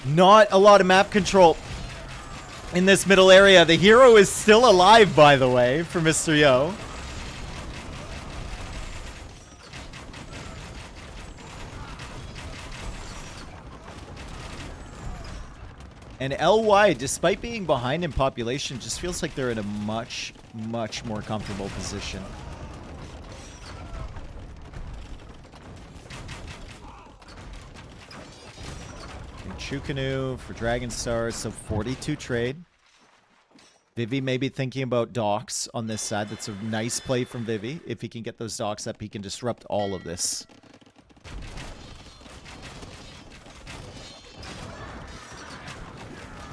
Not a lot of map control in this middle area. The hero is still alive, by the way, for Mr. Yo. And LY, despite being behind in population, just feels like they're in a much more comfortable position. And Chukanu for Dragonstar, so 42 trade. Vivi may be thinking about docks on this side. That's a nice play from Vivi. If he can get those docks up, he can disrupt all of this.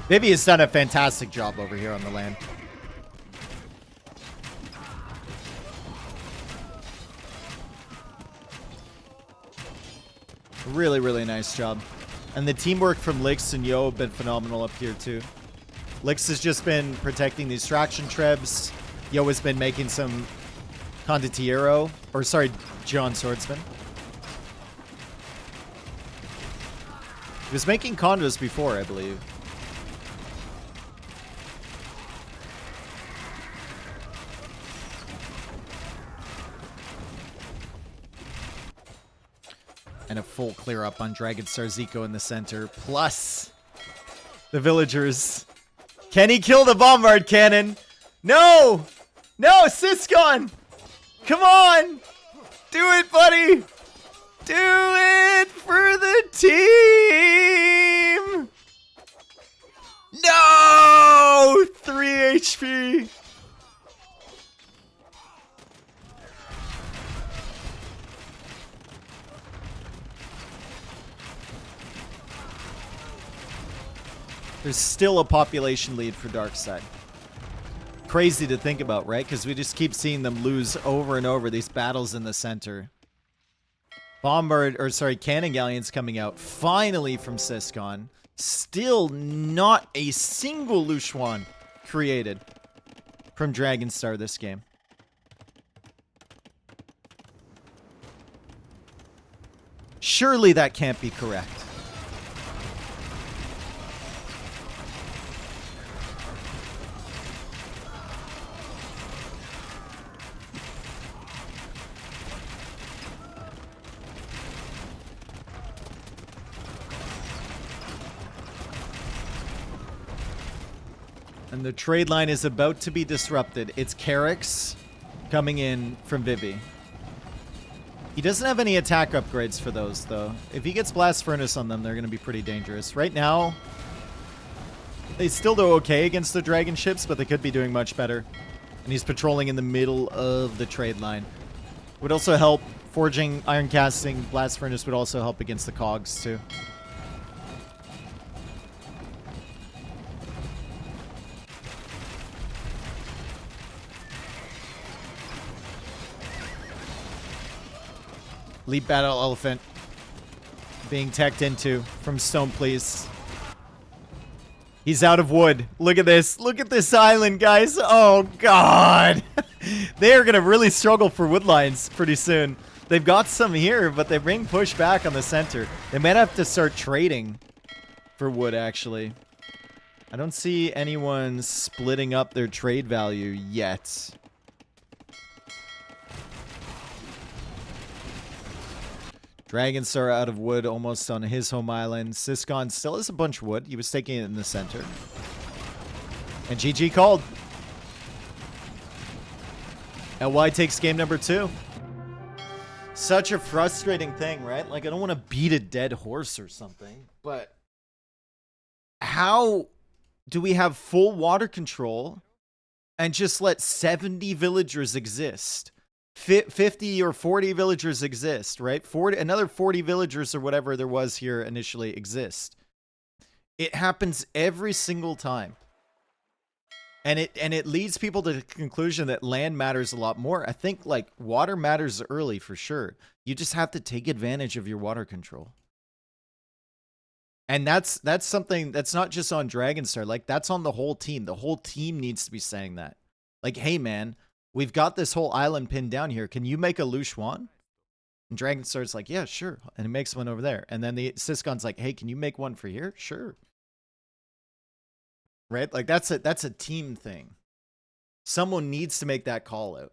Vivi has done a fantastic job over here on the land. Really nice job. And the teamwork from Lix and Yo have been phenomenal up here too. Lix has just been protecting these traction Trebs. Yo has been making some Condottiero, or sorry, John Swordsman. He was making condos before, I believe. And a full clear up on Dragon Star Zico in the center. Plus the villagers. Can he kill the bombard cannon? No! No, Siscon! Come on! Do it, buddy! Do it for the team! No! 3 HP! There's still a population lead for Darkside. Crazy to think about, right? Because we just keep seeing them lose over and over these battles in the center. Cannon Galleons coming out finally from Siscon. Still not a single Luchuan created from Dragonstar this game. Surely that can't be correct. And the trade line is about to be disrupted. It's Carrick's coming in from Vivi. He doesn't have any attack upgrades for those, though. If he gets Blast Furnace on them, they're going to be pretty dangerous. Right now, they still do okay against the dragon ships, but they could be doing much better. And he's patrolling in the middle of the trade line. Would also help. Forging, Iron Casting, Blast Furnace would also help against the cogs, too. Lead Battle Elephant being teched into from Stone, please. He's out of wood. Look at this. Look at this island, guys. Oh, God. They are going to really struggle for wood lines pretty soon. They've got some here, but they're being pushed back on the center. They might have to start trading for wood, actually. I don't see anyone splitting up their trade value yet. Dragonstar out of wood almost on his home island. Siscon still has a bunch of wood. He was taking it in the center. And GG called. LY takes game number 2. Such a frustrating thing, right? Like, I don't want to beat a dead horse or something, but how do we have full water control and just let 70 villagers exist? 50 or 40 villagers exist, right? Another 40 villagers or whatever there was here initially exist. It happens every single time. And it leads people to the conclusion that land matters a lot more. I think, like, water matters early for sure. You just have to take advantage of your water control. And that's something that's not just on Dragonstar. Like, that's on the whole team. The whole team needs to be saying that. Like, hey, man, we've got this whole island pinned down here. Can you make a Luchuan? And Dragonstar's like, yeah, sure. And he makes one over there. And then the Siscon's like, hey, can you make one for here? Sure. Right? Like, that's a team thing. Someone needs to make that call out.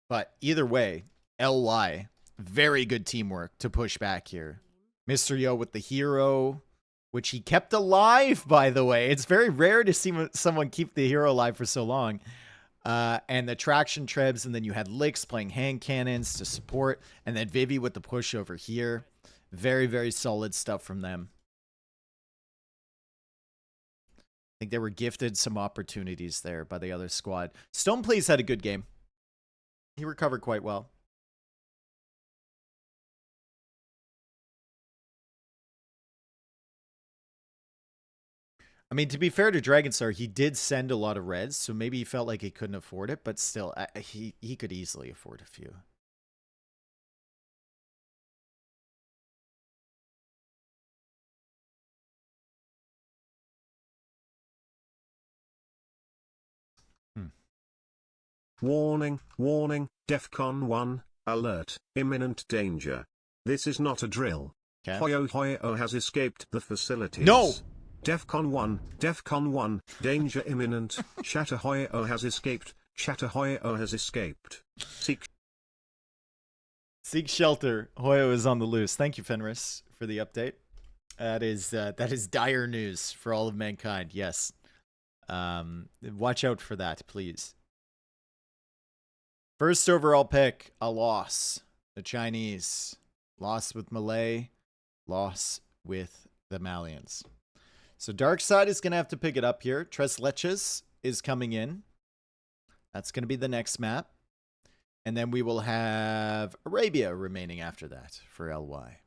But either way, LY, very good teamwork to push back here. Mr. Yo with the hero, which he kept alive, by the way. It's very rare to see someone keep the hero alive for so long. And the traction trebs, and then you had Licks playing hand cannons to support, and then Vivi with the push over here. Very, very solid stuff from them. I think they were gifted some opportunities there by the other squad. Stone Please had a good game. He recovered quite well. I mean, to be fair to Dragonstar, he did send a lot of reds, so maybe he felt like he couldn't afford it, but still, he could easily afford a few. Warning, warning, DEFCON 1, alert, imminent danger. This is not a drill. Okay. Hoyo has escaped the facilities. No! DEFCON 1, danger imminent, Shatter Hoyo has escaped, Shatter Hoyo has escaped. Seek shelter. Hoyo is on the loose. Thank you, Fenris, for the update. That is dire news for all of mankind. Yes. Watch out for that, please. First overall pick, a loss. The Chinese. Loss with Malay. Loss with the Malians. So Darkside is going to have to pick it up here. Tres Leches is coming in. That's going to be the next map. And then we will have Arabia remaining after that for LY.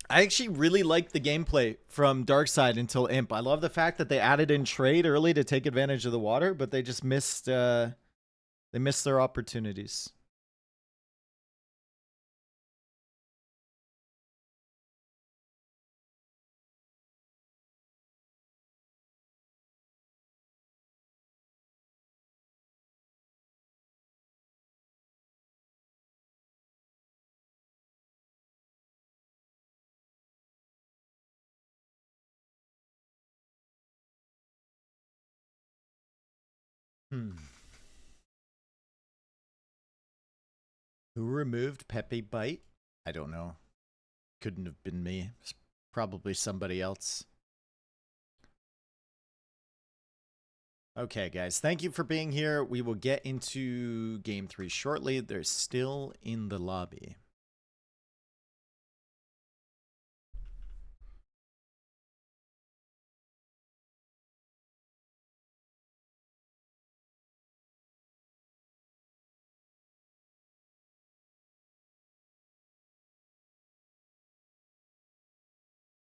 I actually really liked the gameplay from Darkside until Imp. I love the fact that they added in trade early to take advantage of the water, but they just missed their opportunities. Who removed Pepe Bite? I don't know. Couldn't have been me. It's probably somebody else. Okay, guys. Thank you for being here. We will get into Game 3 shortly. They're still in the lobby.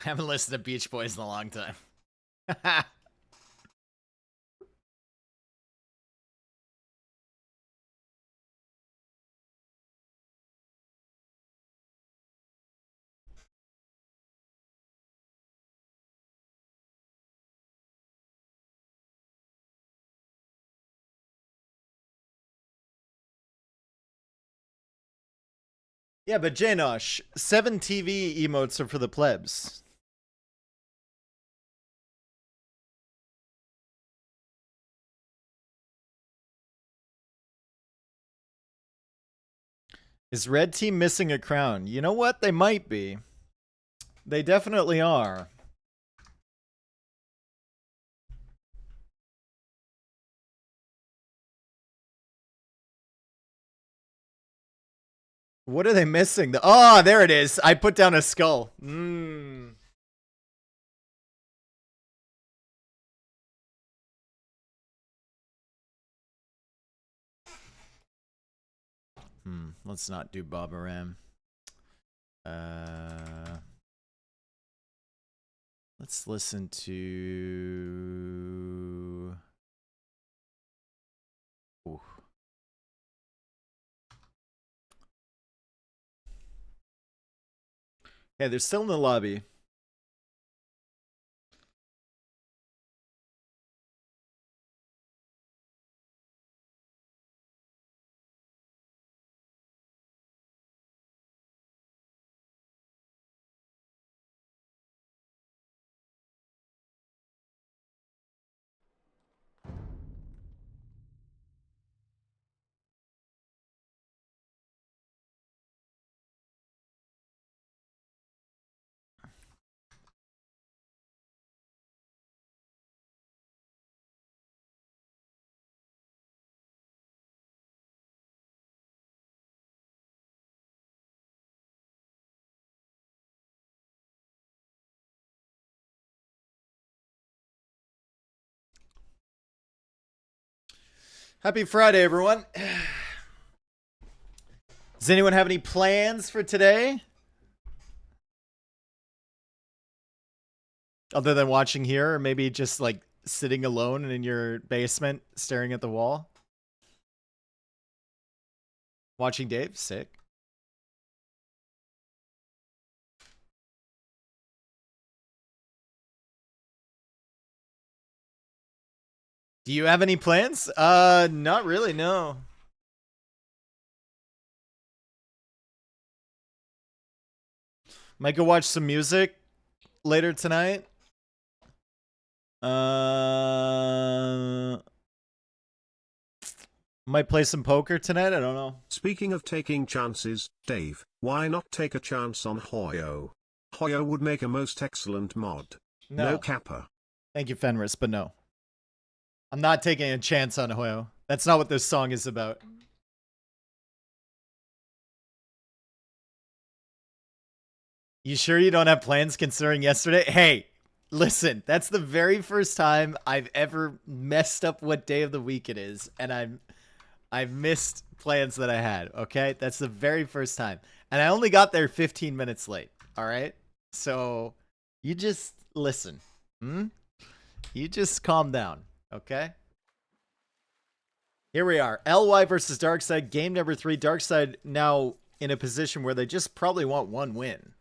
Haven't listened to Beach Boys in a long time. Yeah, but Janosh, 7 TV emotes are for the plebs. Is Red Team missing a crown? You know what? They might be. They definitely are. What are they missing? Oh, there it is. I put down a skull. Let's not do Bobaram. Let's listen to... Ooh. Yeah, they're still in the lobby. Happy Friday, everyone. Does anyone have any plans for today? Other than watching here, or maybe just like sitting alone in your basement staring at the wall? Watching Dave? Sick. Do you have any plans? Not really, no. Might go watch some music later tonight. Might play some poker tonight, I don't know. Speaking of taking chances, Dave, why not take a chance on Hoyo? Hoyo would make a most excellent mod. No capper. Thank you, Fenris, but no. I'm not taking a chance on Hoyo. That's not what this song is about. You sure you don't have plans considering yesterday? Hey, listen, that's the very first time I've ever messed up what day of the week it is, and I've missed plans that I had, okay? That's the very first time. And I only got there 15 minutes late, all right? So you just listen. You just calm down, okay? Here we are. LY versus Darkside, game number 3. Darkside now in a position where they just probably want one win.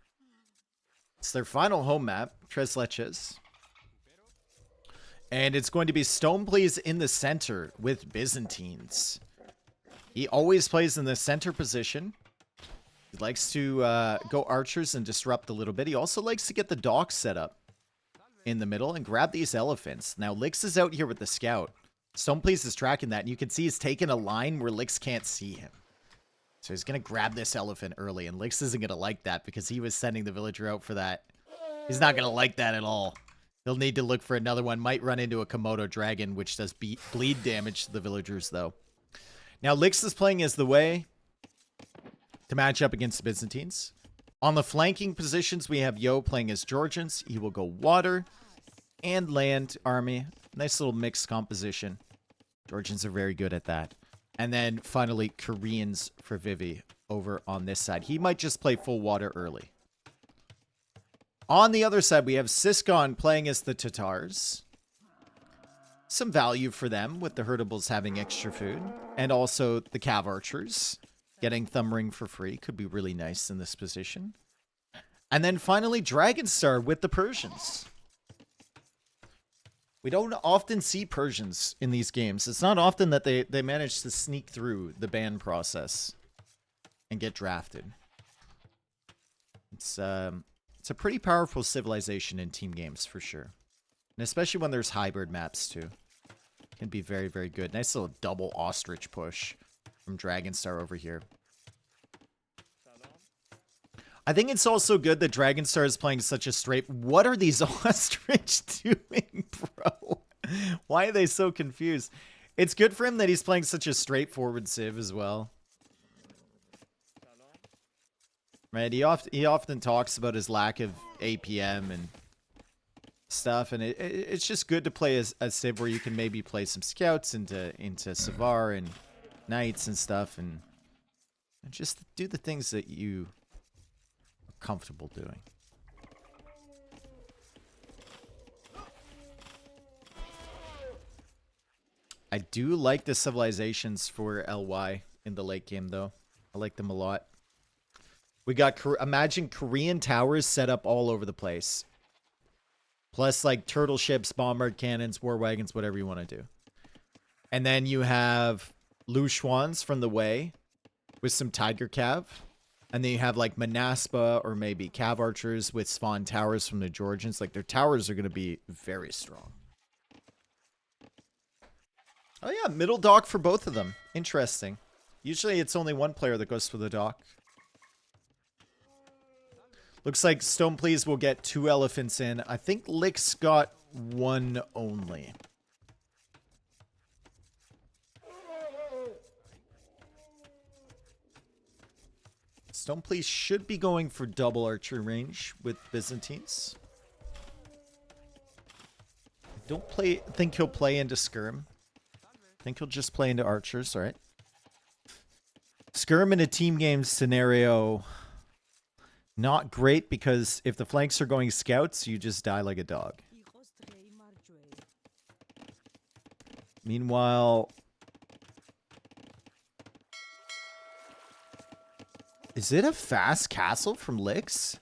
It's their final home map, Tres Leches. And it's going to be Stoneplease in the center with Byzantines. He always plays in the center position. He likes to go archers and disrupt a little bit. He also likes to get the docks set up in the middle and grab these elephants. Now, Lix is out here with the scout. Stoneplease is tracking that, and you can see he's taking a line where Lix can't see him. So he's going to grab this elephant early, and Lix isn't going to like that because he was sending the villager out for that. He's not going to like that at all. He'll need to look for another one. Might run into a Komodo dragon, which does bleed damage to the villagers, though. Now, Lix is playing as the way to match up against the Byzantines. On the flanking positions, we have Yo playing as Georgians. He will go water and land army. Nice little mixed composition. Georgians are very good at that. And then finally, Koreans for Vivi over on this side. He might just play full water early. On the other side, we have Siskon playing as the Tatars. Some value for them with the Herdables having extra food. And also the Cav Archers getting Thumb Ring for free. Could be really nice in this position. And then finally, Dragonstar with the Persians. We don't often see Persians in these games. It's not often that they manage to sneak through the ban process and get drafted. It's a pretty powerful civilization in team games for sure. And especially when there's hybrid maps too. Can be very, very good. Nice little double ostrich push from Dragonstar over here. I think it's also good that Dragonstar is playing such a straight... What are these ostrich doing, bro? Why are they so confused? It's good for him that he's playing such a straightforward civ as well. Right? He often talks about his lack of APM and stuff, and it's just good to play a civ where you can maybe play some scouts into Savar and knights and stuff, and just do the things that you... comfortable doing. I do like the civilizations for LY in the late game, though. I like them a lot. We got, imagine Korean towers set up all over the place. Plus, like, turtle ships, bombard cannons, war wagons, whatever you want to do. And then you have Lu Xuans from the Wei with some Tiger Cav. And then you have like Manaspa or maybe Cav Archers with spawn towers from the Georgians. Like their towers are going to be very strong. Oh yeah, middle dock for both of them. Interesting. Usually it's only one player that goes for the dock. Looks like Stoneplease will get 2 elephants in. I think Lix got 1 only. Stoneplease should be going for double archer range with Byzantines. Don't think he'll play into Skirm. I think he'll just play into archers, alright. Skirm in a team game scenario, not great because if the flanks are going scouts, you just die like a dog. Meanwhile... Is it a fast castle from Lix?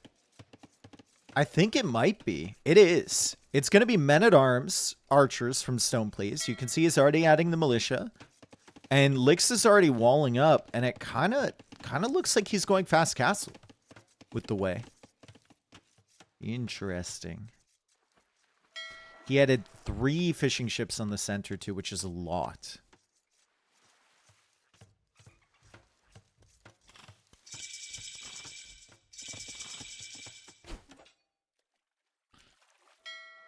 I think it might be. It is. It's going to be men-at-arms, archers from Stone, please. You can see he's already adding the militia. And Lix is already walling up, and it kind of looks like he's going fast castle with the way. Interesting. He added 3 fishing ships on the center, too, which is a lot.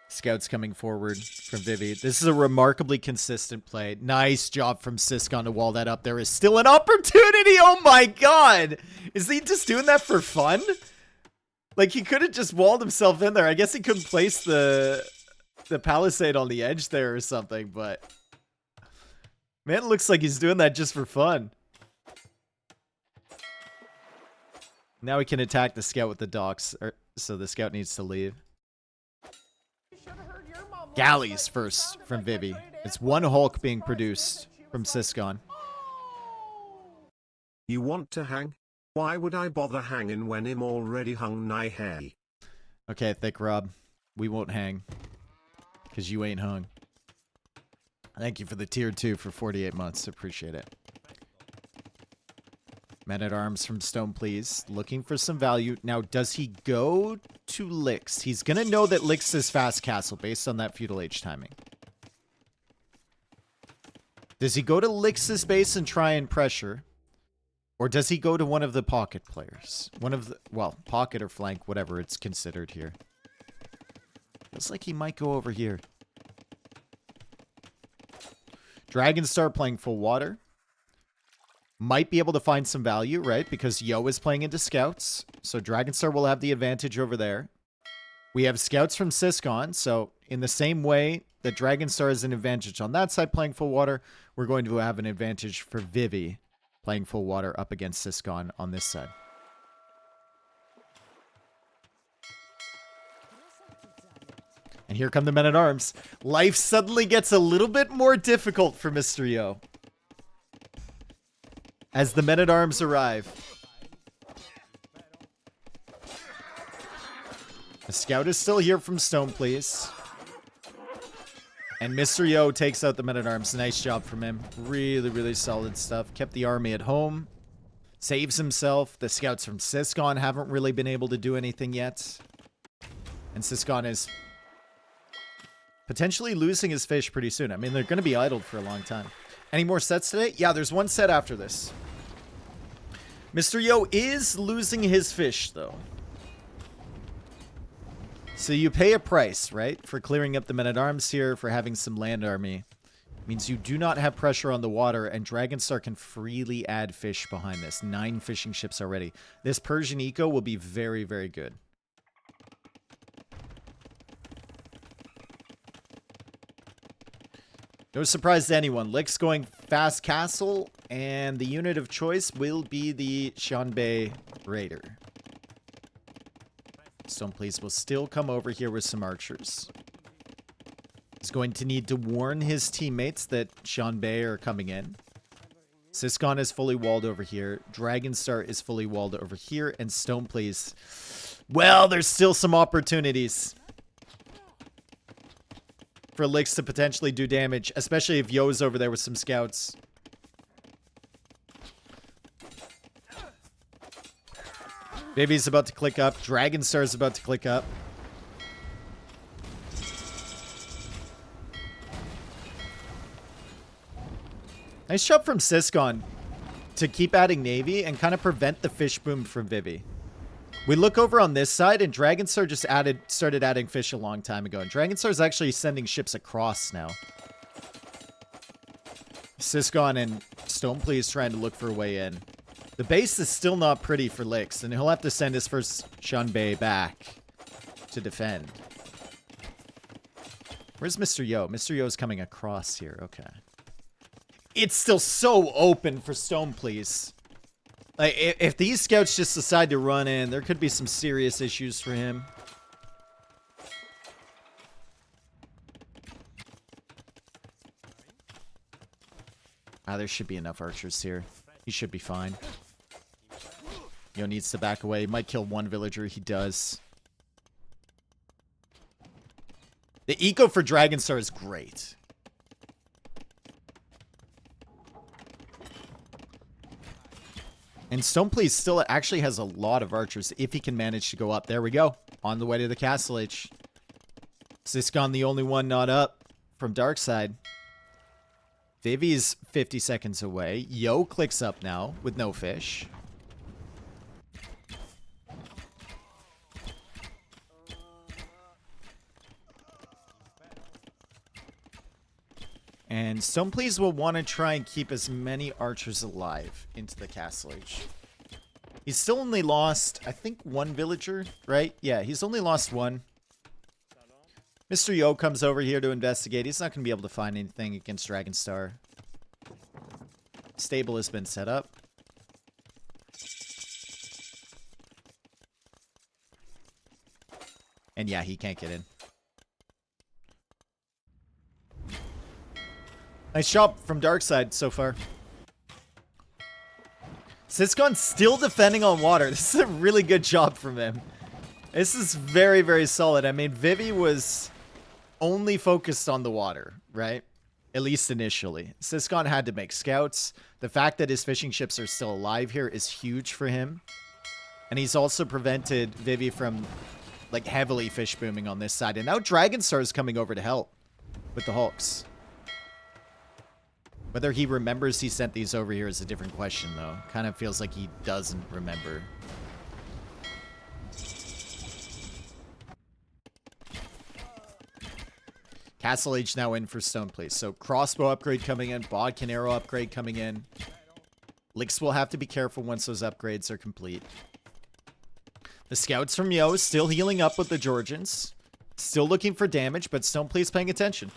Scouts coming forward from Vivi. This is a remarkably consistent play. Nice job from Siscon to wall that up. There is still an opportunity. Oh my god. Is he just doing that for fun? Like, he could have just walled himself in there. I guess he couldn't place the palisade on the edge there or something, but... Man, it looks like he's doing that just for fun. Now we can attack the scout with the docks. So the scout needs to leave. Galleys first from Vivi. It's 1 Hulk being produced from Siscon. You want to hang? Why would I bother hanging when I'm already hung nigh hay? Okay, Thick Rob. We won't hang. Because you ain't hung. Thank you for the tier 2 for 48 months. Appreciate it. Men-at-Arms from Stone, please. Looking for some value. Now, does he go to Lix? He's going to know that Lix is fast castle based on that feudal age timing. Does he go to Lix's base and try and pressure? Or does he go to one of the pocket players? One of the, well, pocket or flank, whatever it's considered here. Looks like he might go over here. Dragonstar playing full water. Might be able to find some value, right? Because Yo is playing into scouts. So Dragonstar will have the advantage over there. We have scouts from Siscon. So in the same way that Dragonstar has an advantage on that side playing full water, we're going to have an advantage for Vivi playing full water up against Siscon on this side. And here come the men-at-arms. Life suddenly gets a little bit more difficult for Mr. Yo as the men-at-arms arrive. The scout is still here from Stone, please. And Mr. Yo takes out the men-at-arms. Nice job from him. Really, really solid stuff. Kept the army at home. Saves himself. The scouts from Siscon haven't really been able to do anything yet. And Siscon is potentially losing his fish pretty soon. I mean, they're going to be idled for a long time. Any more sets today? Yeah, there's one set after this. Mr. Yo is losing his fish, though. So you pay a price, right? For clearing up the men-at-arms here, for having some land army. It means you do not have pressure on the water, and Dragonstar can freely add fish behind this. 9 fishing ships already. This Persian eco will be very, very good. No surprise to anyone. Lix going fast castle, and the unit of choice will be the Shanbei Raider. Stone, please, will still come over here with some archers. He's going to need to warn his teammates that Shanbei are coming in. Siscon is fully walled over here. Dragonstar is fully walled over here. And Stone, please. Well, there's still some opportunities for Lix to potentially do damage, especially if Yo's over there with some scouts. Vivi's about to click up. Dragonstar's about to click up. Nice job from Siscon to keep adding Navy and kind of prevent the fish boom from Vivi. We look over on this side, and Dragonstar just started adding fish a long time ago. And Dragonstar's actually sending ships across now. Siscon and Stone, please, trying to look for a way in. The base is still not pretty for Lix, and he'll have to send his first Shanbei back to defend. Where's Mr. Yo? Mr. Yo's coming across here. Okay. It's still so open for Stone, please. Like, if these scouts just decide to run in, there could be some serious issues for him. There should be enough archers here. He should be fine. Yo needs to back away. He might kill one villager. He does. The eco for Dragonstar is great. And Stoneplease still actually has a lot of archers if he can manage to go up. There we go. On the way to the Castle H. Siscon the only one not up from Darkside. Vivi's 50 seconds away. Yo clicks up now with no fish. And Stoneplease will want to try and keep as many archers alive into the Castle Age. He's still only lost, I think, one villager, right? Yeah, he's only lost one. Mr. Yo comes over here to investigate. He's not going to be able to find anything against Dragonstar. Stable has been set up. And yeah, he can't get in. Nice job from Darkside so far. Siscon still defending on water. This is a really good job from him. This is very, very solid. I mean, Vivi was only focused on the water, right? At least initially. Siscon had to make scouts. The fact that his fishing ships are still alive here is huge for him. And he's also prevented Vivi from, like, heavily fish booming on this side. And now Dragonstar is coming over to help with the Hulks. Whether he remembers he sent these over here is a different question, though. Kind of feels like he doesn't remember. Castle Age now in for Stoneplease. So crossbow upgrade coming in, bodkin arrow upgrade coming in. Licks will have to be careful once those upgrades are complete. The scouts from Yo still healing up with the Georgians. Still looking for damage, but Stoneplease paying attention.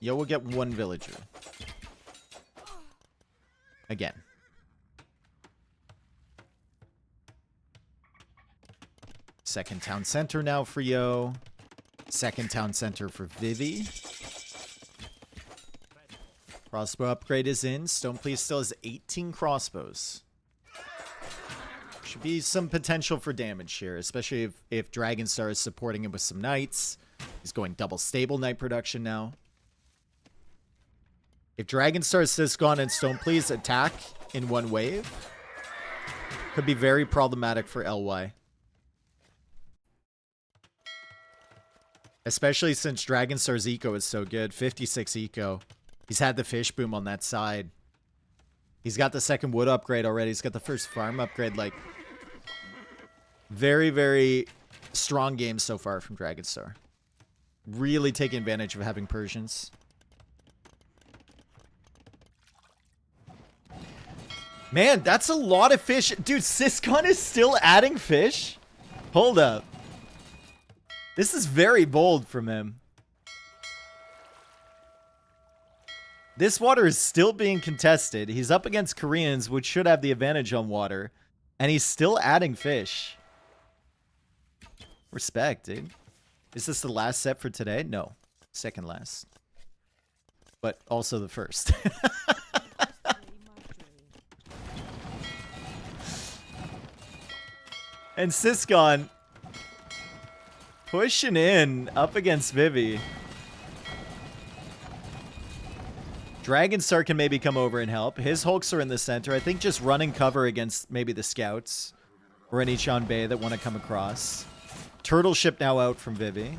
Yo will get one villager. Again. Second town center now for Yo. Second town center for Vivi. Crossbow upgrade is in. Stoneplease still has 18 crossbows. Should be some potential for damage here, especially if Dragonstar is supporting him with some knights. He's going double stable knight production now. If Dragonstar, Siscon, and Stoneplease attack in one wave, could be very problematic for LY. Especially since Dragonstar's eco is so good. 56 eco. He's had the fish boom on that side. He's got the second wood upgrade already. He's got the first farm upgrade. Like, very, very strong game so far from Dragonstar. Really taking advantage of having Persians. Man, that's a lot of fish. Dude, Siscon is still adding fish? Hold up. This is very bold from him. This water is still being contested. He's up against Koreans, which should have the advantage on water. And he's still adding fish. Respect, dude. Is this the last set for today? No. Second last. But also the first. And Siscon pushing in up against Vivi. Dragonstar can maybe come over and help. His Hulks are in the center. I think just running cover against maybe the scouts or any Chan Bay that want to come across. Turtle ship now out from Vivi.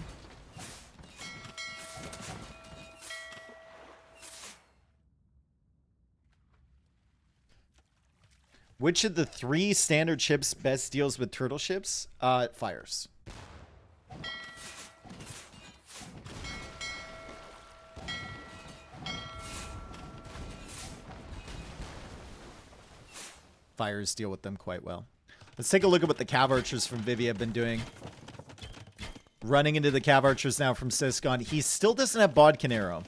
Which of the three standard ships best deals with turtle ships? Fires. Fires deal with them quite well. Let's take a look at what the Cav Archers from Vivi have been doing. Running into the Cav Archers now from Siscon. He still doesn't have bodkin arrow.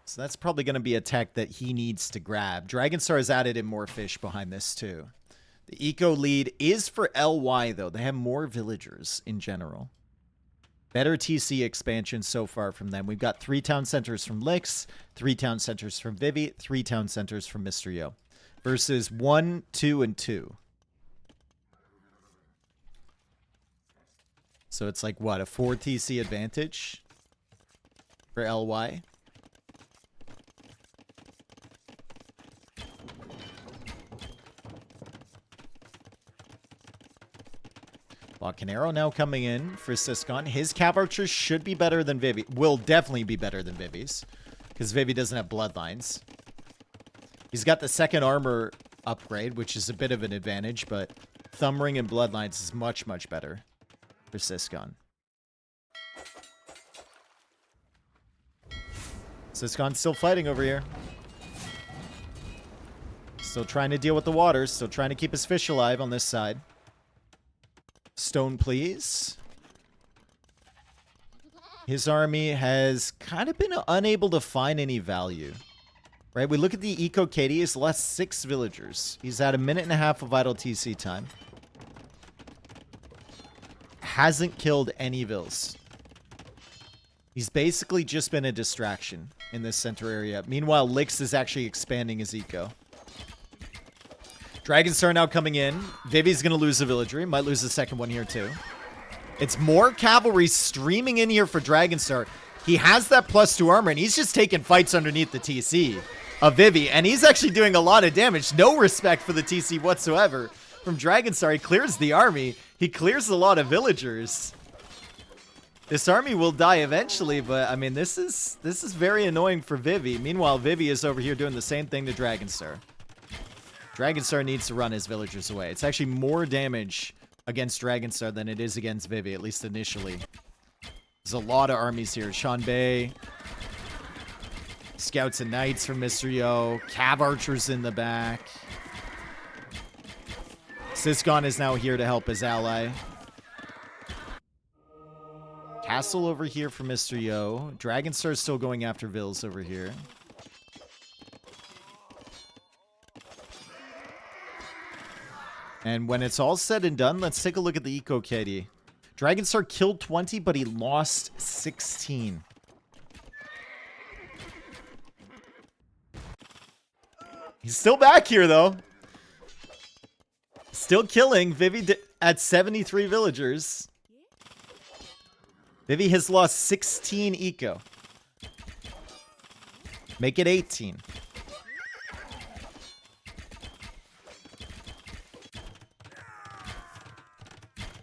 So that's probably going to be a tech that he needs to grab. Dragonstar has added in more fish behind this too. The eco lead is for LY though. They have more villagers in general. Better TC expansion so far from them. We've got 3 town centers from Lix, 3 town centers from Vivi, 3 town centers from Mr. Yo. Versus 1, 2, and 2. So it's like, what, a 4 TC advantage for LY? Volcanero now coming in for Siscon. His Cav Archers should be better than Vivi. Will definitely be better than Vivi's. Because Vivi doesn't have bloodlines. He's got the second armor upgrade, which is a bit of an advantage. But Thumb Ring and bloodlines is much, much better for Siscon. Siscon's still fighting over here. Still trying to deal with the water. Still trying to keep his fish alive on this side. Stone, please. His army has kind of been unable to find any value. Right? We look at the Eco Katie. He's lost 6 villagers. He's at 1.5 minutes of idle TC time. Hasn't killed any vills. He's basically just been a distraction in this center area. Meanwhile, Lix is actually expanding his eco. Dragonstar now coming in. Vivi's going to lose a villagery. Might lose the second one here too. It's more cavalry streaming in here for Dragonstar. He has that +2 armor, and he's just taking fights underneath the TC of Vivi. And he's actually doing a lot of damage. No respect for the TC whatsoever. From Dragonstar, he clears the army. He clears a lot of villagers. This army will die eventually, but I mean, this is very annoying for Vivi. Meanwhile, Vivi is over here doing the same thing to Dragonstar. Dragonstar needs to run his villagers away. It's actually more damage against Dragonstar than it is against Vivi, at least initially. There's a lot of armies here. Shanbei, Scouts and Knights from Mr. Yo, Cav Archers in the back. Siscon is now here to help his ally. Castle over here for Mr. Yo. Dragonstar is still going after Vills over here. And when it's all said and done, let's take a look at the Eco Katie. Dragonstar killed 20, but he lost 16. He's still back here, though. Still killing. Vivi at 73 villagers. Vivi has lost 16 eco. Make it 18.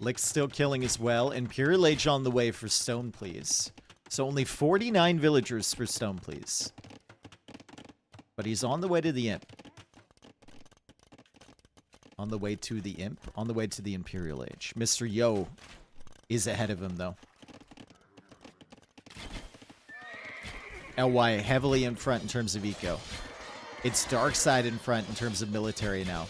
Lick's still killing as well. Imperial Age on the way for Stone, please. So only 49 villagers for Stone, please. But he's on the way to the Imp. On the way to the Imp. On the way to the Imperial Age. Mr. Yo is ahead of him, though. LY heavily in front in terms of eco. It's Darkside in front in terms of military now.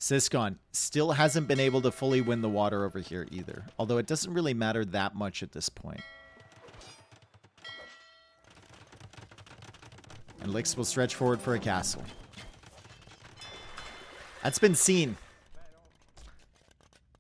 Siscon still hasn't been able to fully win the water over here either. Although it doesn't really matter that much at this point. And Lix will stretch forward for a castle. That's been seen.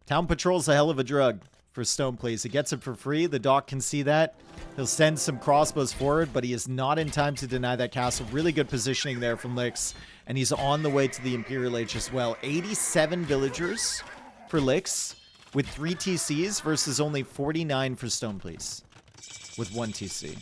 Town Patrol's a hell of a drug for Stone, please. He gets it for free. The doc can see that. He'll send some crossbows forward, but he is not in time to deny that castle. Really good positioning there from Lix. And he's on the way to the Imperial Age as well. 87 villagers for Lix with 3 TCs versus only 49 for Stone, please. With 1 TC.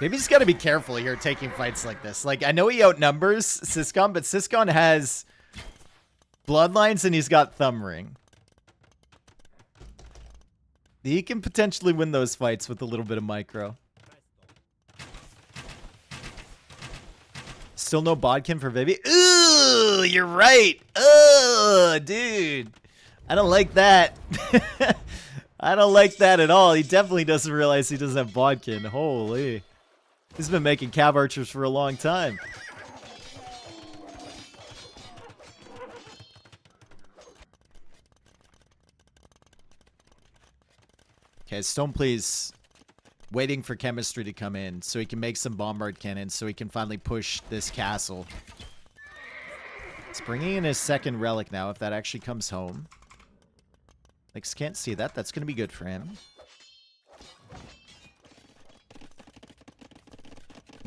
Maybe he's got to be careful here taking fights like this. Like, I know he outnumbers Siscon, but Siscon has bloodlines and he's got Thumb Ring. He can potentially win those fights with a little bit of micro. Still no bodkin for Vivi. Ooh, you're right. Oh, dude. I don't like that. I don't like that at all. He definitely doesn't realize he doesn't have bodkin. Holy. He's been making Cav Archers for a long time. Okay, Stone, please. Waiting for chemistry to come in so he can make some bombard cannons so he can finally push this castle. He's bringing in his second relic now if that actually comes home. Lix can't see that. That's going to be good for him.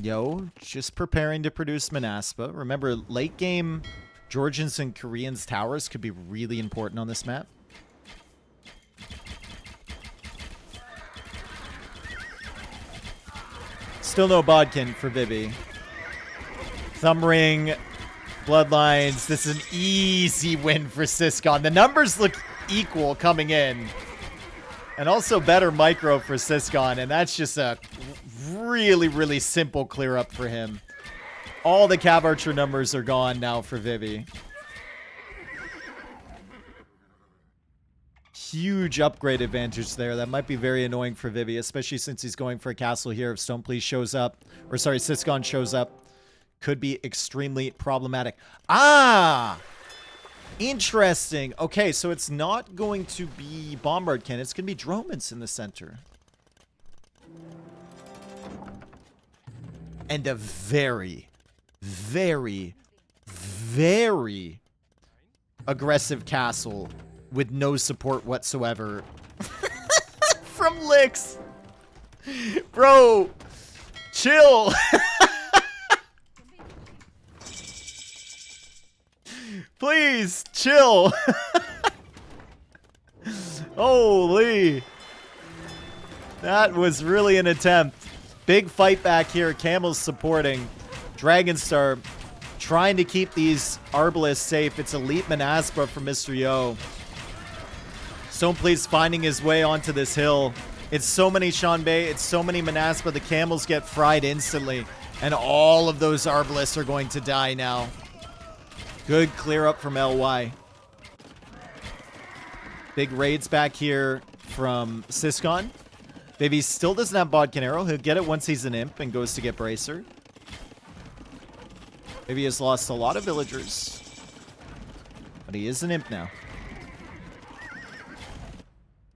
Yo, just preparing to produce Manaspa. Remember, late game Georgians and Koreans towers could be really important on this map. Still no Bodkin for Vivi. Thumb Ring, Bloodlines. This is an easy win for Siscon. The numbers look equal coming in. And also better micro for Siscon. And that's just a really, really simple clear up for him. All the Cav Archer numbers are gone now for Vivi. Huge upgrade advantage there. That might be very annoying for Vivi, especially since he's going for a castle here. If Stone Please shows up, or sorry, Siscon shows up, could be extremely problematic. Ah! Interesting. Okay, so it's not going to be Bombard Cannon. It's going to be Dromans in the center. And a very, very, very aggressive castle with no support whatsoever from Lix. Bro, chill. Please, chill. Holy. That was really an attempt. Big fight back here. Camel's supporting. Dragonstar trying to keep these Arbalists safe. It's Elite Manaspa from Mr. Yo. Stone Please finding his way onto this hill. It's so many Shanbei. It's so many Manaspa. The Camels get fried instantly. And all of those Arbalists are going to die now. Good clear up from LY. Big raids back here from Siscon. Vivi still doesn't have Bodkin Arrow. He'll get it once he's an imp and goes to get Bracer. Vivi has lost a lot of villagers. But he is an imp now.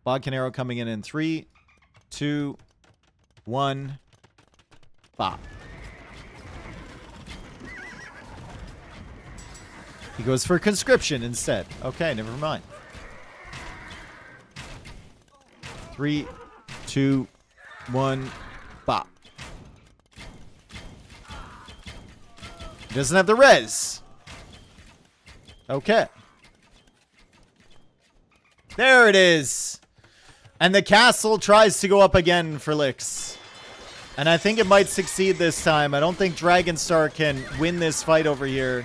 Bodkin Arrow coming in 3, 2, 1. Bop. He goes for conscription instead. Okay, never mind. 3, 2, 1. Bop. He doesn't have the res. Okay. There it is. And the castle tries to go up again for Lix. And I think it might succeed this time. I don't think Dragonstar can win this fight over here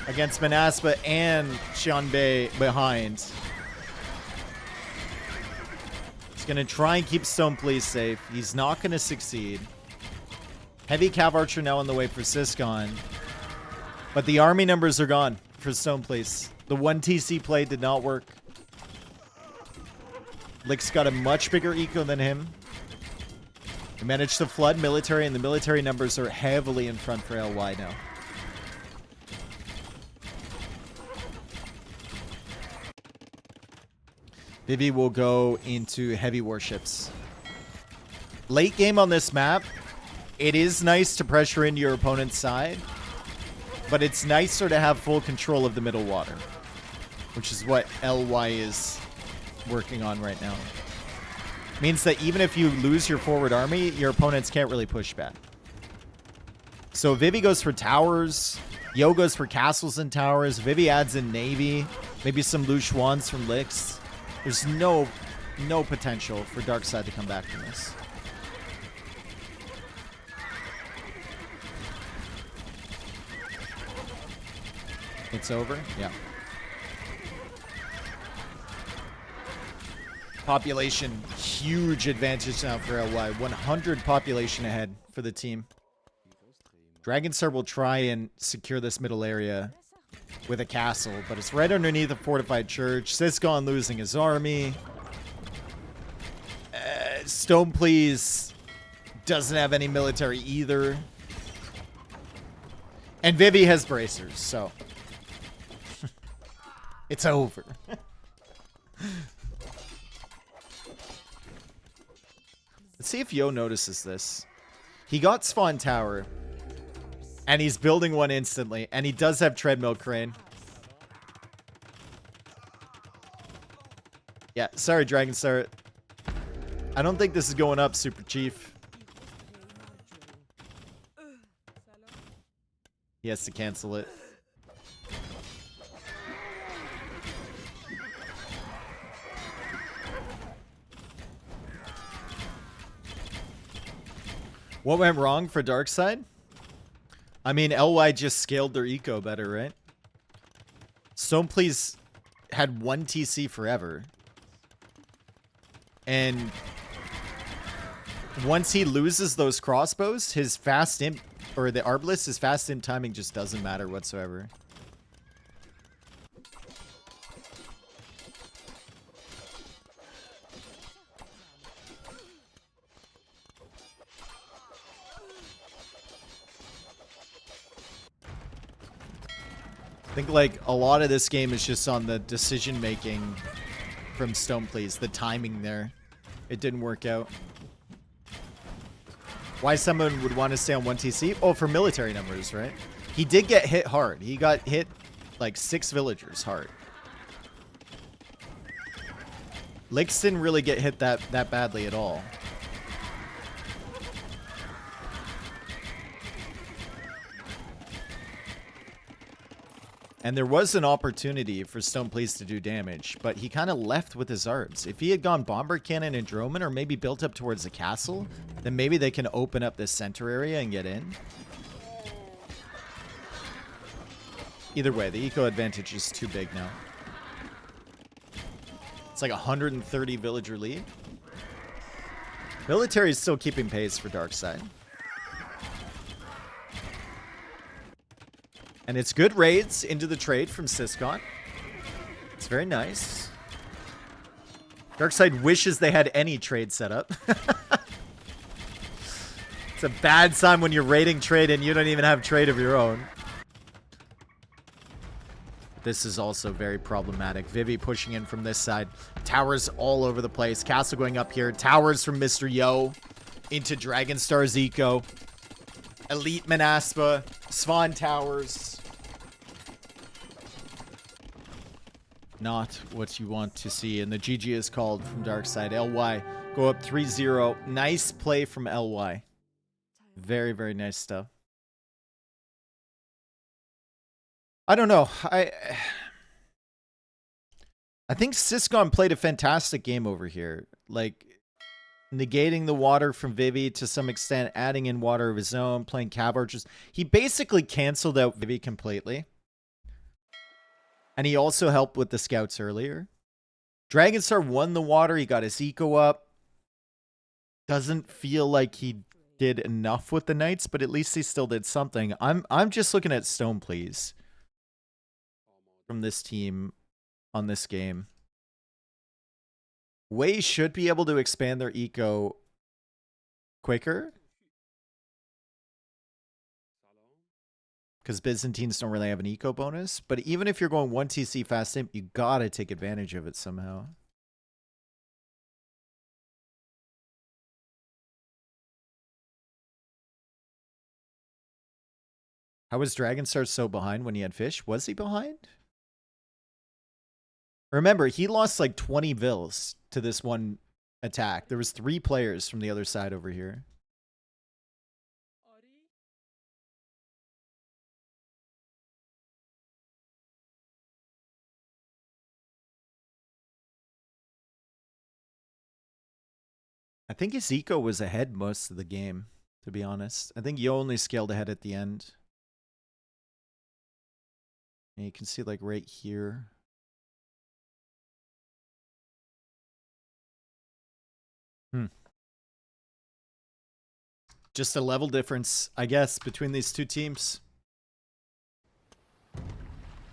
against Manaspa and Xianbei behind. He's going to try and keep Stone Please safe. He's not going to succeed. Heavy Cav Archer now on the way for Siscon. But the army numbers are gone for Stone Please. The 1 TC play did not work. Lix got a much bigger eco than him. He managed to flood military, and the military numbers are heavily in front for LY now. Vivi will go into heavy warships. Late game on this map, it is nice to pressure into your opponent's side, but it's nicer to have full control of the middle water, which is what LY is working on right now. Means that even if you lose your forward army, your opponents can't really push back. So Vivi goes for towers. Yo goes for castles and towers. Vivi adds in navy. Maybe some Lu Xuans from Lix. There's no potential for Darkside to come back from this. It's over? Yeah. Population, huge advantage now for LY. 100 population ahead for the team. Dragonstar will try and secure this middle area with a castle, but it's right underneath a fortified church. Siscon losing his army. Stone Please doesn't have any military either. And Vivi has bracers, so it's over. Let's see if Yo notices this. He got Spawn Tower. And he's building one instantly. And he does have Treadmill Crane. Yeah, sorry, Dragon Star. I don't think this is going up, Super Chief. He has to cancel it. What went wrong for Darkside? I mean, LY just scaled their eco better, right? Stone Please had 1 TC forever. And once he loses those crossbows, his fast imp, or the Arbalist, his fast imp timing just doesn't matter whatsoever. I think, like, a lot of this game is just on the decision-making from Stone Please. The timing there. It didn't work out. Why someone would want to stay on 1 TC? Oh, for military numbers, right? He did get hit hard. He got hit, like, 6 villagers hard. Licks didn't really get hit that badly at all. And there was an opportunity for Stone Please to do damage, but he kind of left with his arbs. If he had gone Bomber Cannon and Droman, or maybe built up towards the castle, then maybe they can open up this center area and get in. Either way, the eco advantage is too big now. It's like a 130 villager lead. Military is still keeping pace for Darkside. And it's good raids into the trade from Syscon. It's very nice. Darkside wishes they had any trade set up. It's a bad sign when you're raiding trade and you don't even have trade of your own. This is also very problematic. Vivi pushing in from this side. Towers all over the place. Castle going up here. Towers from Mr. Yo into Dragonstar's eco. Elite Manaspa. Svan Towers. Not what you want to see. And the GG is called from Darkside. LY go up 3-0. Nice play from LY. Very, very nice stuff. I don't know. I think Syscon played a fantastic game over here. Like, negating the water from Vivi to some extent, adding in water of his own, playing Cav Archers. He basically canceled out Vivi completely. And he also helped with the scouts earlier. Dragonstar won the water. He got his eco up. Doesn't feel like he did enough with the knights, but at least he still did something. I'm just looking at Stone Please from this team on this game. Wei should be able to expand their eco quicker. Because Byzantines don't really have an eco bonus. But even if you're going 1 TC fast imp, you gotta take advantage of it somehow. How was Dragonstar so behind when he had fish? Was he behind? Remember, he lost like 20 vills to this one attack. There was 3 players from the other side over here. I think his eco was ahead most of the game, to be honest. I think Yo only scaled ahead at the end. And you can see like right here. Just a level difference, I guess, between these two teams.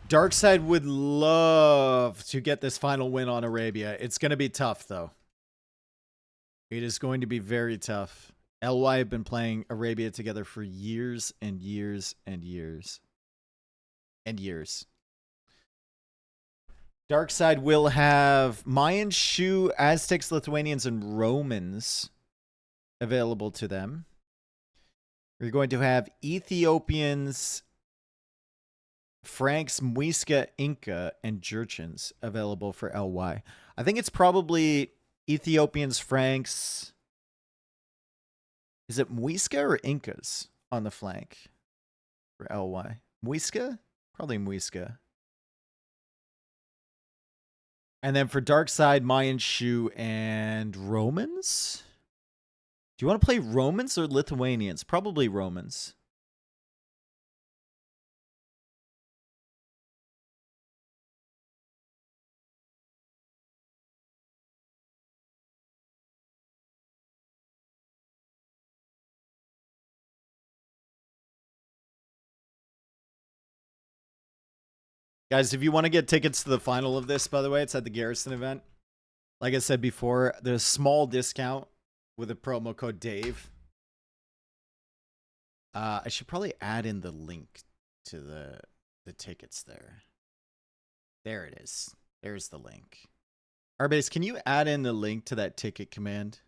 Darkside would love to get this final win on Arabia. It's going to be tough, though. It is going to be very tough. LY have been playing Arabia together for years and years and years. And years. Darkside will have Mayan, Shu, Aztecs, Lithuanians, and Romans available to them. We're going to have Ethiopians, Franks, Muisca, Inca, and Jurchens available for LY. I think it's probably Ethiopians, Franks. Is it Muisca or Incas on the flank for LY? Muisca? Probably Muisca. And then for Darkside, Mayan, Shu, and Romans? Do you want to play Romans or Lithuanians? Probably Romans. Guys, if you want to get tickets to the final of this, by the way, it's at the Garrison event. Like I said before, there's a small discount with a promo code Dave. I should probably add in the link to the tickets there. There it is. There's the link. Arbase, can you add in the link to that ticket command?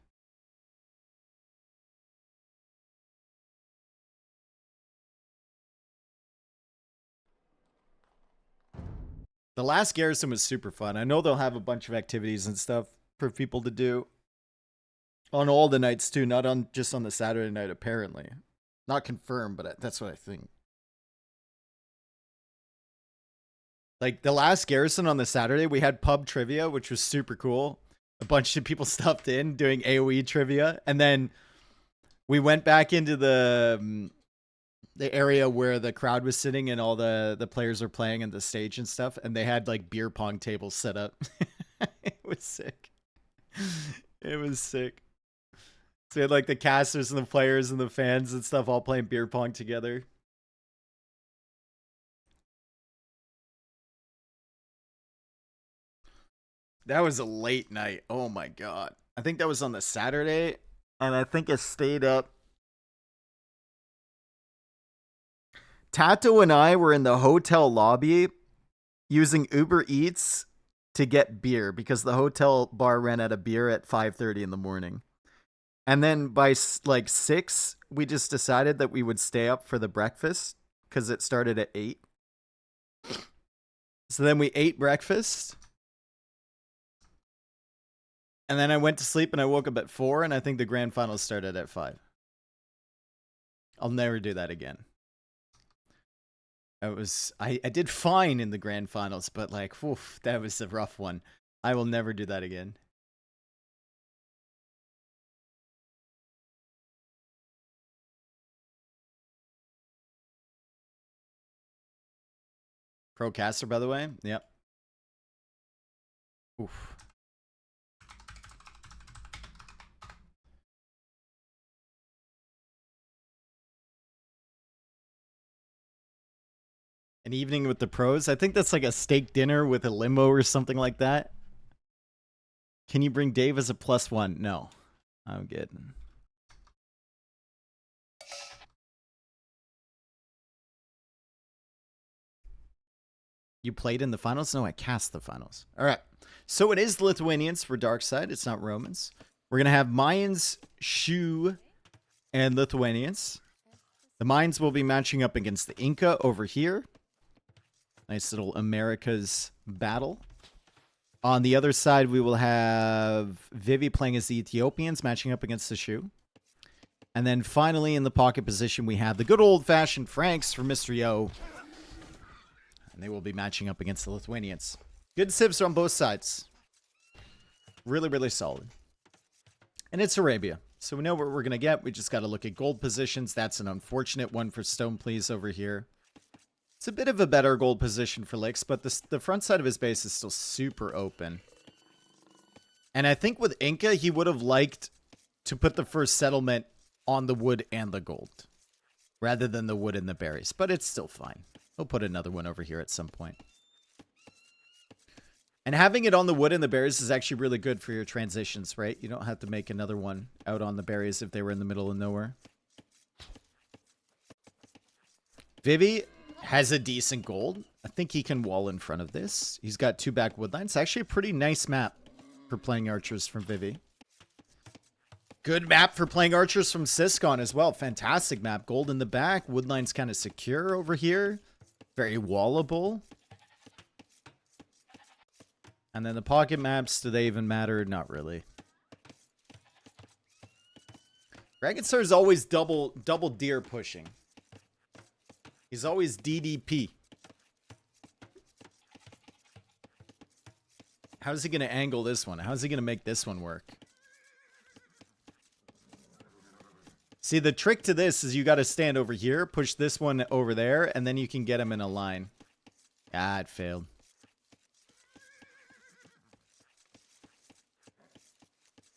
The last Garrison was super fun. I know they'll have a bunch of activities and stuff for people to do on all the nights too, not on just on the Saturday night apparently. Not confirmed, but that's what I think. Like the last Garrison on the Saturday, we had pub trivia, which was super cool. A bunch of people stuffed in doing AoE trivia, and then we went back into the area where the crowd was sitting and all the players are playing and the stage and stuff, and they had like beer pong tables set up. It was sick. It was sick. So you had like the casters and the players and the fans and stuff all playing beer pong together. That was a late night. Oh my god. I think that was on the Saturday, and I think I stayed up. Tato and I were in the hotel lobby using Uber Eats to get beer because the hotel bar ran out of beer at 5:30 in the morning. And then by like 6, we just decided that we would stay up for the breakfast because it started at 8. So then we ate breakfast. And then I went to sleep and I woke up at 4, and I think the grand finals started at 5. I'll never do that again. I did fine in the grand finals, but like, oof, that was a rough one. I will never do that again. Pro caster, by the way. Yep. Oof. An evening with the pros. I think that's like a steak dinner with a limo or something like that. Can you bring Dave as a +1? No. I'm good. You played in the finals? No, I cast the finals. All right. So it is Lithuanians for Darkside. It's not Romans. We're going to have Mayans, Shu, and Lithuanians. The Mayans will be matching up against the Inca over here. Nice little America's battle. On the other side, we will have Vivi playing as the Ethiopians, matching up against the Shu. And then finally, in the pocket position, we have the good old-fashioned Franks for Mr. Yo. And they will be matching up against the Lithuanians. Good civs on both sides. Really, really solid. And it's Arabia. So we know what we're going to get. We just got to look at gold positions. That's an unfortunate one for Stone Please over here. It's a bit of a better gold position for Lix, but the front side of his base is still super open. And I think with Inca, he would have liked to put the first settlement on the wood and the gold, rather than the wood and the berries. But it's still fine. He'll put another one over here at some point. And having it on the wood and the berries is actually really good for your transitions, right? You don't have to make another one out on the berries if they were in the middle of nowhere. Vivi has a decent gold. I think he can wall in front of this. He's got 2 back wood lines. Actually a pretty nice map for playing archers from Vivi. Good map for playing archers from Syscon as well. Fantastic map. Gold in the back. Woodline's kind of secure over here. Very wallable. And then the pocket maps, do they even matter? Not really. Dragonstar is always double deer pushing. He's always DDP. How's he going to angle this one? How's he going to make this one work? See, the trick to this is you got to stand over here, push this one over there, and then you can get him in a line. Ah, it failed.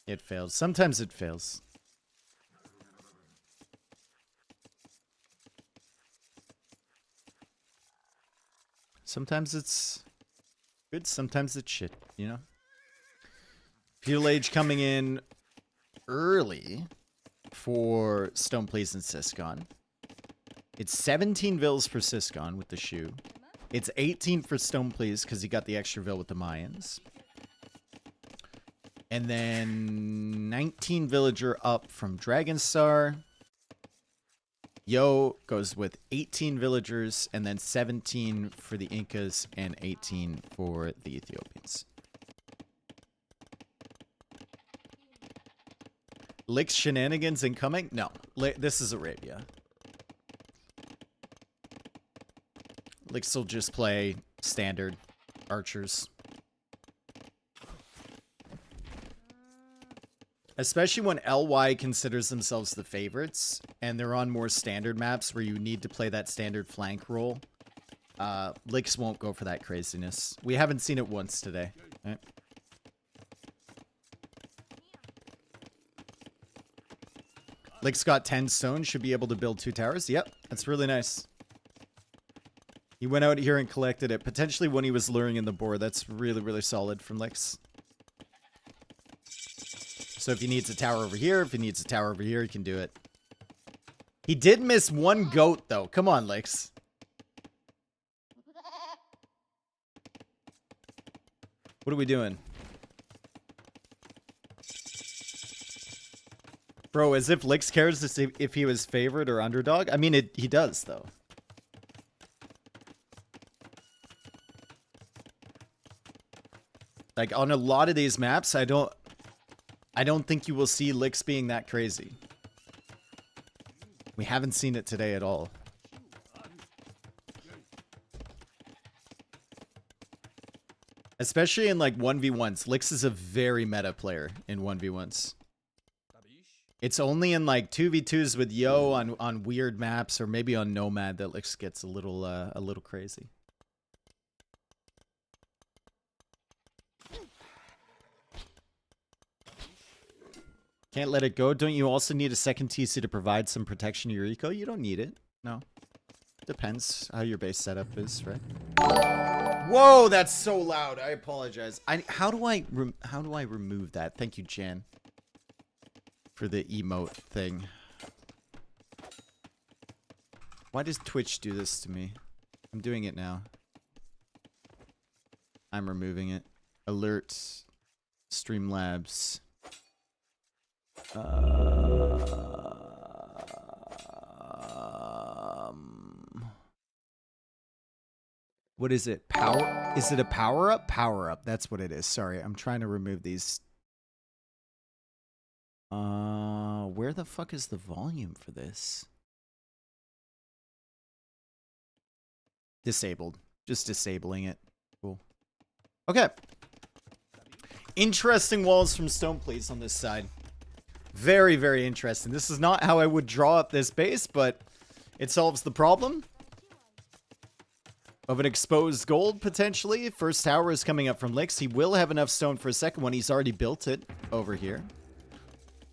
It failed. Sometimes it fails. Sometimes it's good, sometimes it's shit, you know? Feudal Age coming in early for Stoneplease and Syscon. It's 17 vills for Syscon with the shoe. It's 18 for Stoneplease because he got the extra vill with the Mayans. And then 19 villager up from Dragonstar. Yo goes with 18 villagers, and then 17 for the Incas and 18 for the Ethiopians. Lick's shenanigans incoming? No, this is Arabia. Licks will just play standard archers. Especially when LY considers themselves the favorites, and they're on more standard maps where you need to play that standard flank role. Licks won't go for that craziness. We haven't seen it once today. Right? Licks got 10 stone, should be able to build 2 towers. Yep, that's really nice. He went out here and collected it, potentially when he was luring in the board. That's really, really solid from Licks. So if he needs a tower over here, if he needs a tower over here, he can do it. He did miss one goat, though. Come on, Licks. What are we doing? Bro, as if Licks cares to see if he was favored or underdog. I mean, he does, though. Like, on a lot of these maps, I don't think you will see Licks being that crazy. We haven't seen it today at all. Especially in like 1v1s. Licks is a very meta player in 1v1s. It's only in like 2v2s with Yo on weird maps or maybe on Nomad that Licks gets a little crazy. Can't let it go. Don't you also need a second TC to provide some protection to your eco? You don't need it. No. Depends how your base setup is, right? Whoa, that's so loud. I apologize. How do I remove that? Thank you, Jan, for the emote thing. Why does Twitch do this to me? I'm doing it now. I'm removing it. Alert. Streamlabs. What is it? Power? Is it a power up? Power up. That's what it is. Sorry, I'm trying to remove these. Where the fuck is the volume for this? Disabled. Just disabling it. Cool. Okay. Interesting walls from Stoneplease on this side. Very, very interesting. This is not how I would draw up this base, but it solves the problem of an exposed gold, potentially. First tower is coming up from Licks. He will have enough stone for a second one. He's already built it over here.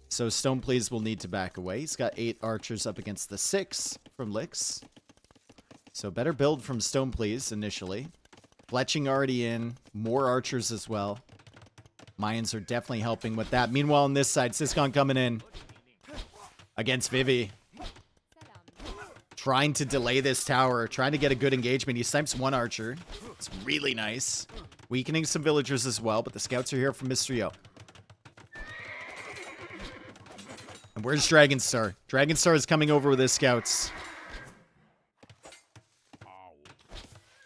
So Stoneplease will need to back away. He's got 8 archers up against the 6 from Licks. So better build from Stoneplease initially. Fletching already in. More archers as well. Mayans are definitely helping with that. Meanwhile, on this side, Syscon coming in against Vivi. Trying to delay this tower. Trying to get a good engagement. He snipes 1 archer. It's really nice. Weakening some villagers as well, but the scouts are here from Mr. Yo. And where's Dragonstar? Dragonstar is coming over with his scouts.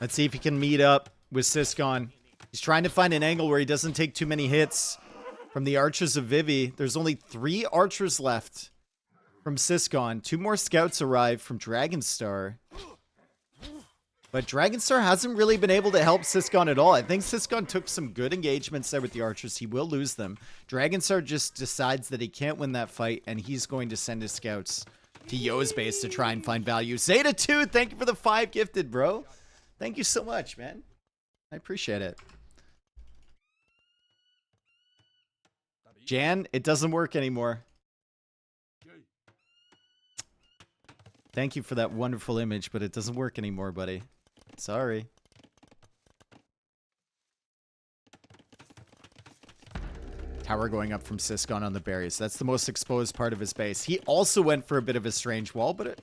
Let's see if he can meet up with Siscon. He's trying to find an angle where he doesn't take too many hits from the archers of Vivi. There's only 3 archers left from Siscon. 2 more scouts arrive from Dragonstar. But Dragonstar hasn't really been able to help Siscon at all. I think Siscon took some good engagements there with the archers. He will lose them. Dragonstar just decides that he can't win that fight, and he's going to send his scouts to Yo's base to try and find value. Zeta2, thank you for the 5 gifted, bro. Thank you so much, man. I appreciate it. Jan, it doesn't work anymore. Thank you for that wonderful image, but it doesn't work anymore, buddy. Sorry. Tower going up from Siscon on the berries. That's the most exposed part of his base. He also went for a bit of a strange wall, but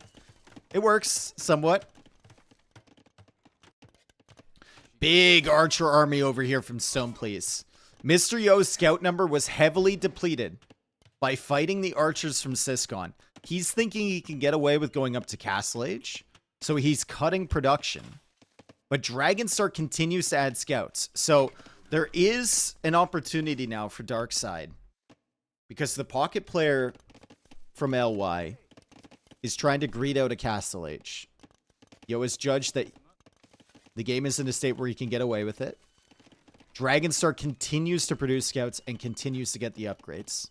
it works somewhat. Big archer army over here from Stone, please. Mr. Yo's scout number was heavily depleted by fighting the archers from Siscon. He's thinking he can get away with going up to Castle Age, so he's cutting production. But Dragonstar continues to add scouts. So there is an opportunity now for Darkside, because the pocket player from LY is trying to greed out a Castle Age. Yo has judged that the game is in a state where he can get away with it. Dragonstar continues to produce scouts and continues to get the upgrades.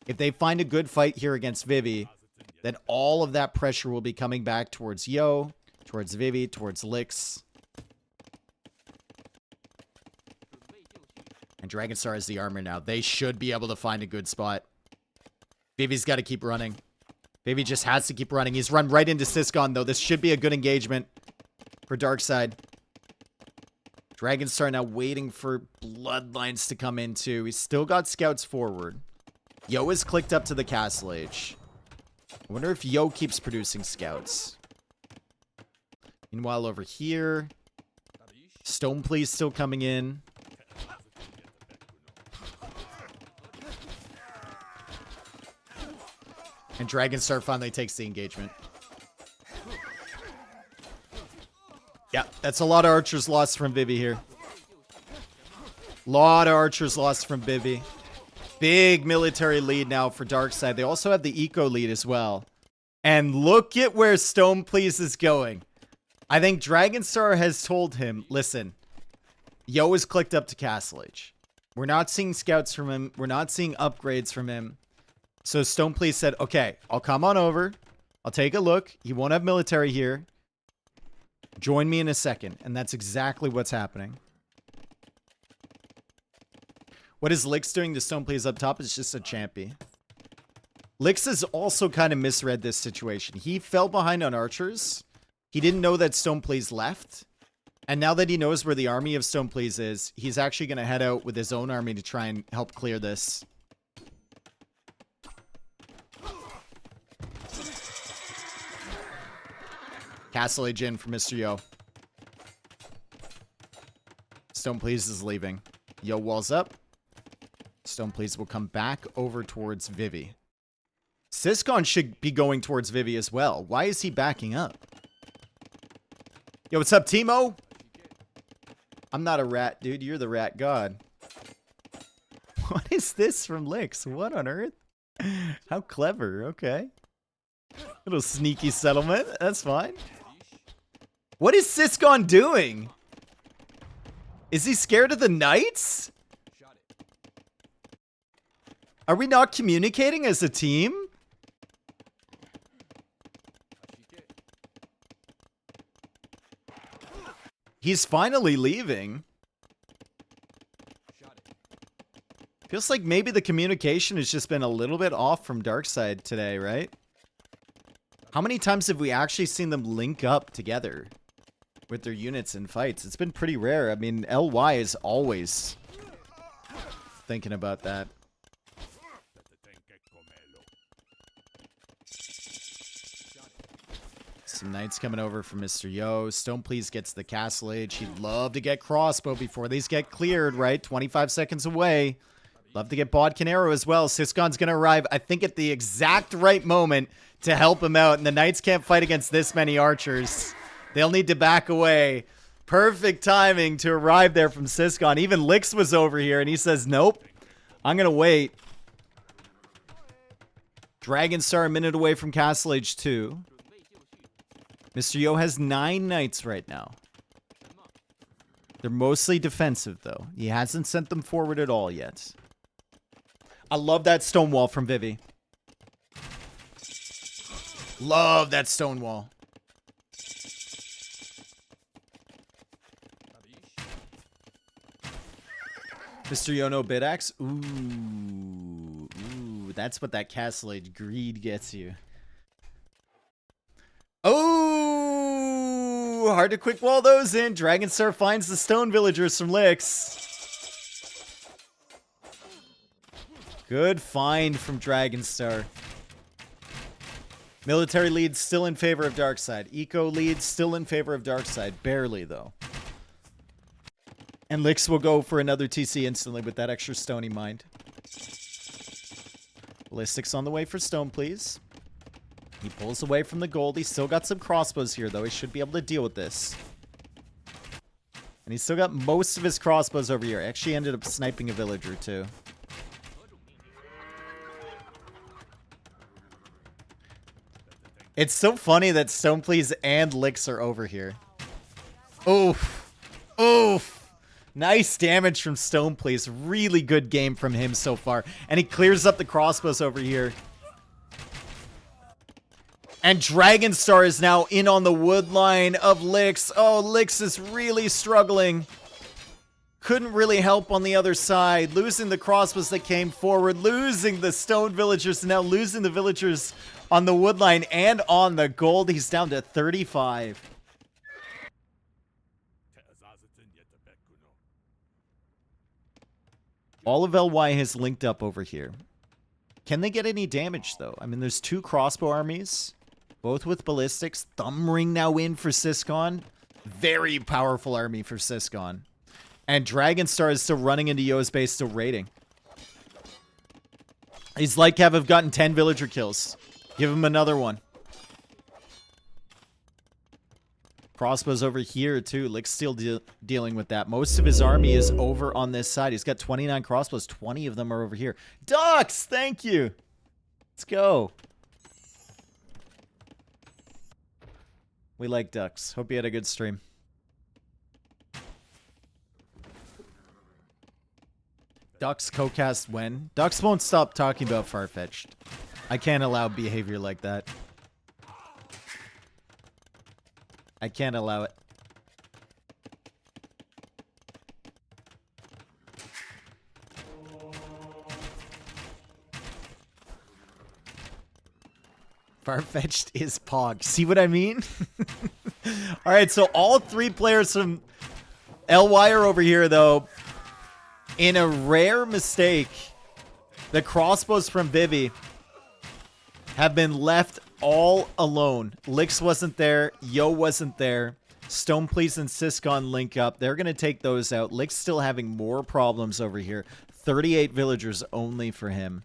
If they find a good fight here against Vivi, then all of that pressure will be coming back towards Yo, towards Vivi, towards Lix. And Dragonstar has the armor now. They should be able to find a good spot. Vivi's got to keep running. Vivi just has to keep running. He's run right into Siscon, though. This should be a good engagement for Darkside. Dragonstar now waiting for Bloodlines to come in, too. He's still got scouts forward. Yo is clicked up to the Castle Age. I wonder if Yo keeps producing scouts. Meanwhile, over here, Stoneplease still coming in. And Dragonstar finally takes the engagement. Yeah, that's a lot of archers lost from Vivi here. Lot of archers lost from Vivi. Big military lead now for Darkside. They also have the eco lead as well. And look at where Stoneplease is going. I think Dragonstar has told him, listen, Yo is clicked up to Castle Age. We're not seeing scouts from him. We're not seeing upgrades from him. So Stoneplease said, okay, I'll come on over. I'll take a look. He won't have military here. Join me in a second. And that's exactly what's happening. What is Lix doing to Stoneplease up top? It's just a champy. Lix has also kind of misread this situation. He fell behind on archers. He didn't know that Stoneplease left. And now that he knows where the army of Stoneplease is, he's actually going to head out with his own army to try and help clear this. Castle Age in for Mr. Yo. Stoneplease is leaving. Yo walls up. Stoneplease will come back over towards Vivi. Siscon should be going towards Vivi as well. Why is he backing up? Yo, what's up, Timo? I'm not a rat, dude. You're the rat god. What is this from Lix? What on earth? How clever. Okay. Little sneaky settlement. That's fine. What is Siscon doing? Is he scared of the knights? Are we not communicating as a team? He's finally leaving. Feels like maybe the communication has just been a little bit off from Darkside today, right? How many times have we actually seen them link up together with their units in fights? It's been pretty rare. I mean, LY is always thinking about that. Some knights coming over from Mr. Yo. Stoneplease gets the Castle Age. He'd love to get crossbow before these get cleared, right? 25 seconds away. Love to get Bodkin Arrow as well. Siskon's going to arrive, I think, at the exact right moment to help him out. And the Knights can't fight against this many archers. They'll need to back away. Perfect timing to arrive there from Siskon. Even Lix was over here, and he says, nope, I'm going to wait. Dragonstar a minute away from Castle Age 2. Mr. Yo has 9 Knights right now. They're mostly defensive, though. He hasn't sent them forward at all yet. I love that stone wall from Vivi. Love that stone wall. Mr. Yono Bidax. Ooh, that's what that Castle Age greed gets you. Oh, hard to quick wall those in. Dragonstar finds the stone villagers from Lix. Good find from Dragonstar. Military lead still in favor of Darkside. Eco lead still in favor of Darkside. Barely, though. And Lix will go for another TC instantly with that extra stony mind. Ballistics on the way for stone, please. He pulls away from the gold. He's still got some crossbows here, though. He should be able to deal with this. And he's still got most of his crossbows over here. Actually ended up sniping a villager, too. It's so funny that Stoneplease and Lix are over here. Oof. Oof. Nice damage from Stoneplease. Really good game from him so far. And he clears up the crossbows over here. And Dragonstar is now in on the wood line of Lix. Oh, Lix is really struggling. Couldn't really help on the other side. Losing the crossbows that came forward. Losing the stone villagers. And now losing the villagers on the wood line and on the gold. He's down to 35. All of LY has linked up over here. Can they get any damage, though? I mean, there's 2 crossbow armies, both with ballistics. Thumb Ring now in for Siskon. Very powerful army for Siskon. And Dragonstar is still running into Yo's base, still raiding. He's like have gotten 10 villager kills. Give him another one. Crossbows over here, too. Lick's still dealing with that. Most of his army is over on this side. He's got 29 crossbows. 20 of them are over here. Ducks! Thank you! Let's go. We like ducks. Hope you had a good stream. Ducks co-cast when? Ducks won't stop talking about Farfetch'd. I can't allow behavior like that. I can't allow it. Farfetch'd is Pog. See what I mean? Alright, so all 3 players from LY are over here, though. In a rare mistake, the crossbows from Vivi have been left all alone. Lix wasn't there. Yo wasn't there. Stoneplease and Siskon link up. They're going to take those out. Lix still having more problems over here. 38 villagers only for him.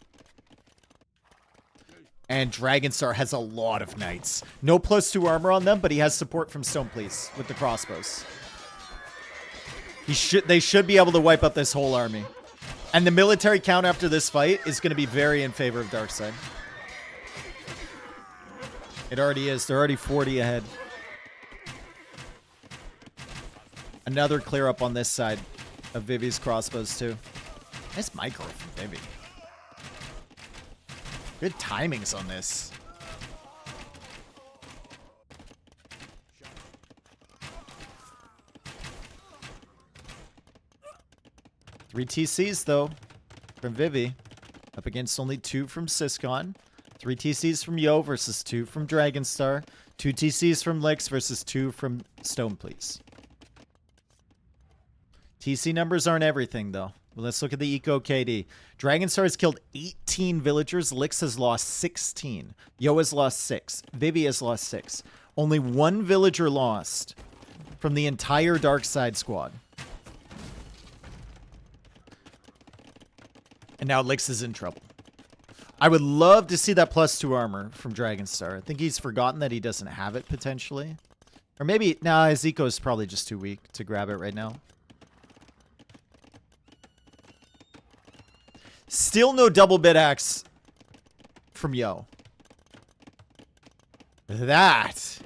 And Dragonstar has a lot of knights. No +2 armor on them, but he has support from Stoneplease with the crossbows. They should be able to wipe up this whole army. And the military count after this fight is going to be very in favor of Darkside. It already is. They're already 40 ahead. Another clear up on this side of Vivi's crossbows, too. Nice micro from Vivi. Good timings on this. Three TCs, though, from Vivi. Up against only 2 from Siskon. 3 TCs from Yo versus 2 from Dragonstar. 2 TCs from Lix versus 2 from Stoneplease. TC numbers aren't everything, though. Well, let's look at the Eco KD. Dragonstar has killed 18 villagers. Lix has lost 16. Yo has lost 6. Vivi has lost 6. Only 1 villager lost from the entire Darkside squad. And now Lix is in trouble. I would love to see that +2 armor from Dragonstar. I think he's forgotten that he doesn't have it, potentially. Or maybe, nah, his eco is probably just too weak to grab it right now. Still no double bit axe from Yo. That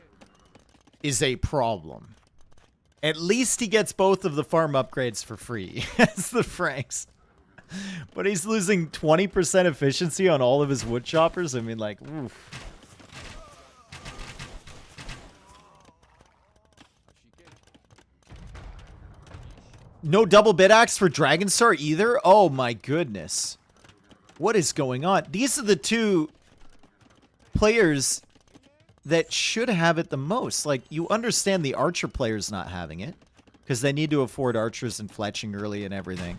is a problem. At least he gets both of the farm upgrades for free. As the Franks. But he's losing 20% efficiency on all of his wood choppers. I mean, like, oof. No double bit axe for Dragonstar either? Oh my goodness. What is going on? These are the two players that should have it the most. Like, you understand the archer players not having it, because they need to afford archers and fletching early and everything.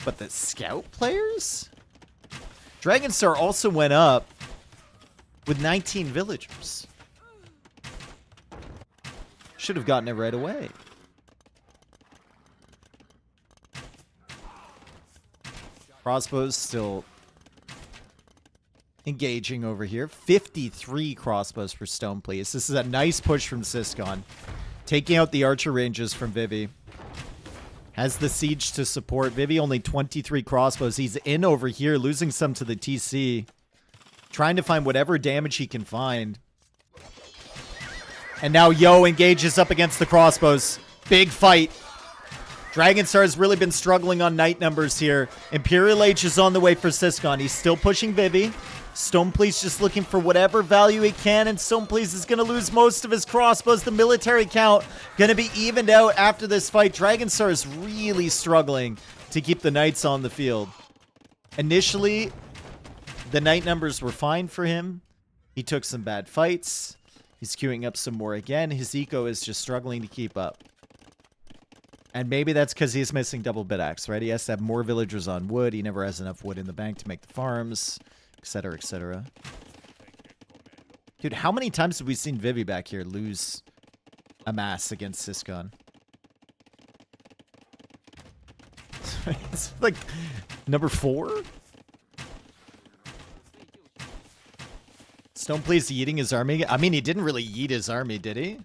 But the scout players? Dragonstar also went up with 19 villagers. Should have gotten it right away. Crossbows still engaging over here. 53 crossbows for Stoneplease. This is a nice push from Siscon. Taking out the archer ranges from Vivi. Has the siege to support. Vivi only 23 crossbows. He's in over here, losing some to the TC. Trying to find whatever damage he can find. And now Yo engages up against the crossbows. Big fight. Dragonstar has really been struggling on night numbers here. Imperial Age is on the way for Siscon. He's still pushing Vivi. Stoneplease just looking for whatever value he can, and Stoneplease is going to lose most of his crossbows. The military count going to be evened out after this fight. Dragonstar is really struggling to keep the knights on the field. Initially, the night numbers were fine for him. He took some bad fights. He's queuing up some more again. His eco is just struggling to keep up. And maybe that's because he's missing double bit axe, right? He has to have more villagers on wood. He never has enough wood in the bank to make the farms, etc., etc. Dude, how many times have we seen Vivi back here lose a mass against Siscon? It's like number 4? Stoneplease yeeting his army. I mean, he didn't really yeet his army, did he?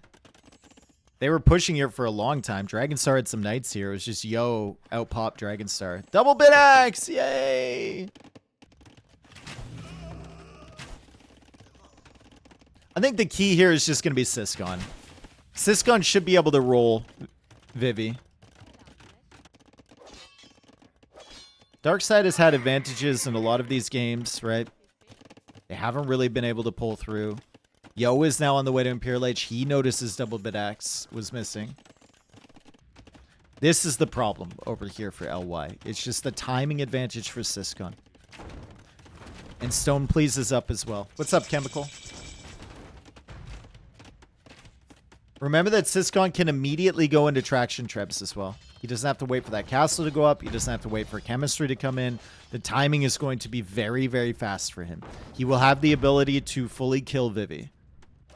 They were pushing here for a long time. Dragonstar had some knights here. It was just Yo out-pop Dragonstar. Double bit axe! Yay! I think the key here is just going to be Siscon. Siscon should be able to roll Vivi. Darkside has had advantages in a lot of these games, right? They haven't really been able to pull through. Yo is now on the way to Imperial Age. He notices double bit axe was missing. This is the problem over here for LY. It's just the timing advantage for Siscon. And Stoneplease is up as well. What's up, Chemical? Remember that Siscon can immediately go into traction trebs as well. He doesn't have to wait for that castle to go up. He doesn't have to wait for chemistry to come in. The timing is going to be very, very fast for him. He will have the ability to fully kill Vivi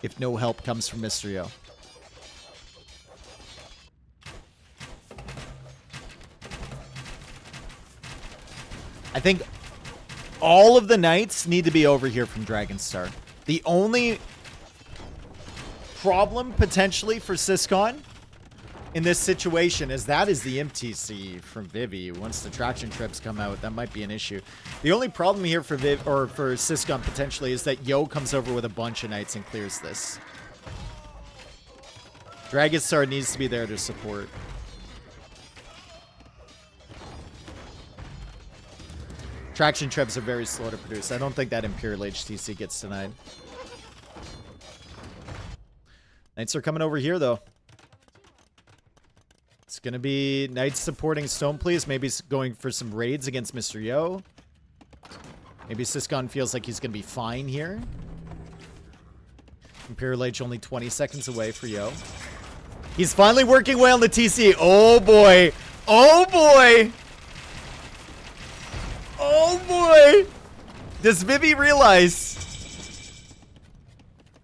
if no help comes from Mysterio. I think all of the knights need to be over here from Dragonstar. The only problem potentially for Siscon in this situation is that is the MTC from Vivi. Once the traction trips come out, that might be an issue. The only problem here for for Siscon potentially is that Yo comes over with a bunch of knights and clears this. Dragonstar needs to be there to support. Traction trebs are very slow to produce. I don't think that Imperial HTC gets denied. Knights are coming over here though. It's going to be Knights supporting Stoneplease. Maybe going for some raids against Mr. Yo. Maybe Siscon feels like he's going to be fine here. Imperial Age only 20 seconds away for Yo. He's finally working well on the TC. Oh boy. Oh boy. Oh boy. Does Vivi realize?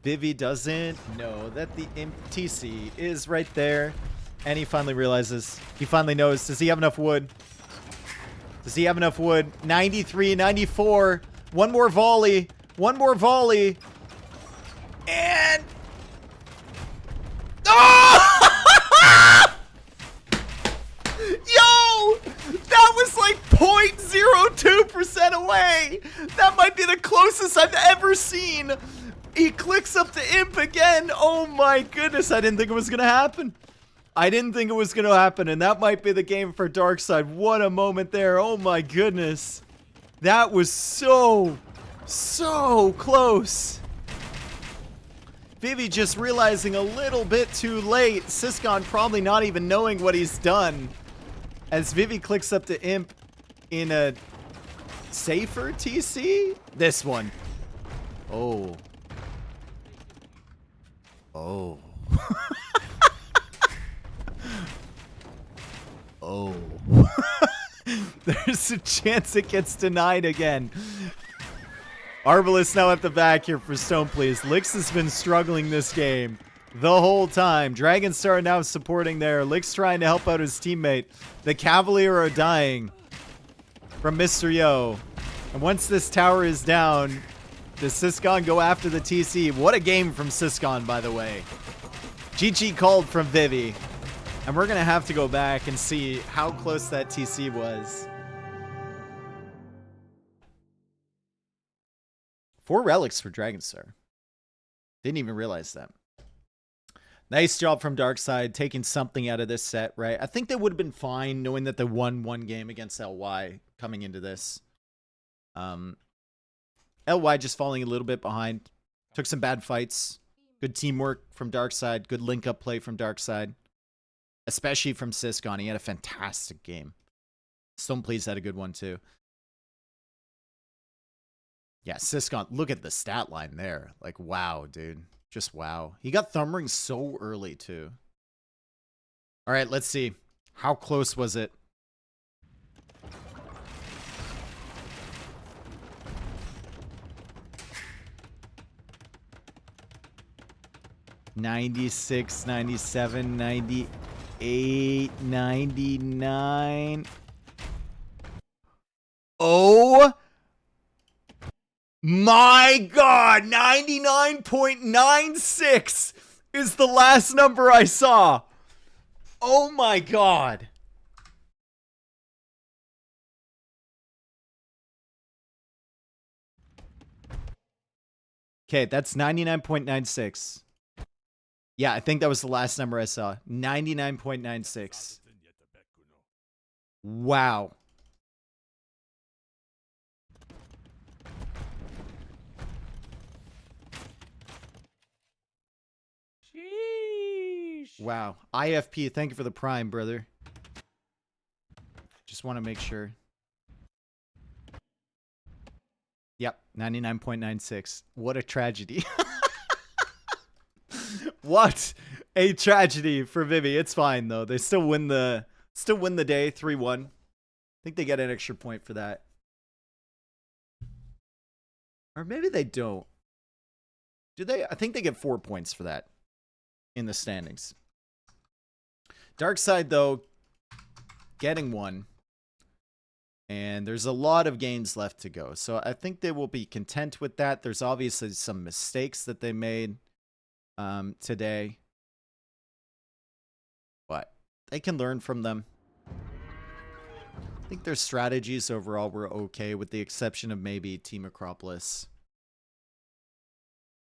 Vivi doesn't know that the MTC is right there. And he finally realizes. He finally knows. Does he have enough wood? Does he have enough wood? 93, 94. One more volley. One more volley. And... Oh! Yo! That was like 0.02% away. That might be the closest I've ever seen. He clicks up the imp again. Oh my goodness. I didn't think it was going to happen. I didn't think it was going to happen. And that might be the game for Darkside. What a moment there. Oh my goodness. That was so close. Vivi just realizing a little bit too late. Siscon probably not even knowing what he's done. As Vivi clicks up the imp in a safer TC. This one. Oh. Oh. Oh. There's a chance it gets denied again. Arbalest now at the back here for Stone, please. Lix has been struggling this game the whole time. Dragonstar now supporting there. Lix trying to help out his teammate. The Cavalier are dying from Mr. Yo. And once this tower is down, does Siscon go after the TC? What a game from Siscon, by the way. GG called from Vivi. And we're going to have to go back and see how close that TC was. 4 relics for Dragonstar. Didn't even realize that. Nice job from Darkside, taking something out of this set, right? I think they would have been fine knowing that they won one game against LY coming into this. LY just falling a little bit behind. Took some bad fights. Good teamwork from Darkside. Good link-up play from Darkside. Especially from Siscon. He had a fantastic game. Stone Please had a good one too. Yeah, Siscon, look at the stat line there. Like, wow, dude. Just wow. He got Thumb Ring so early too. All right, let's see. How close was it? $96, $97, $98, $99. Oh my God, 99.96 is the last number I saw. Oh my God. Okay, that's 99.96. Yeah, I think that was the last number I saw. 99.96. Wow. Sheesh. Wow. IFP, thank you for the prime, brother. Just want to make sure. Yep, 99.96. What a tragedy. What a tragedy for Vivi. It's fine though. They still win the day 3-1. I think they get an extra point for that. Or maybe they don't. Do they? I think they get 4 points for that in the standings. Darkside though getting 1. And there's a lot of games left to go. So I think they will be content with that. There's obviously some mistakes that they made today. But they can learn from them. I think their strategies overall were okay with the exception of maybe Team Acropolis.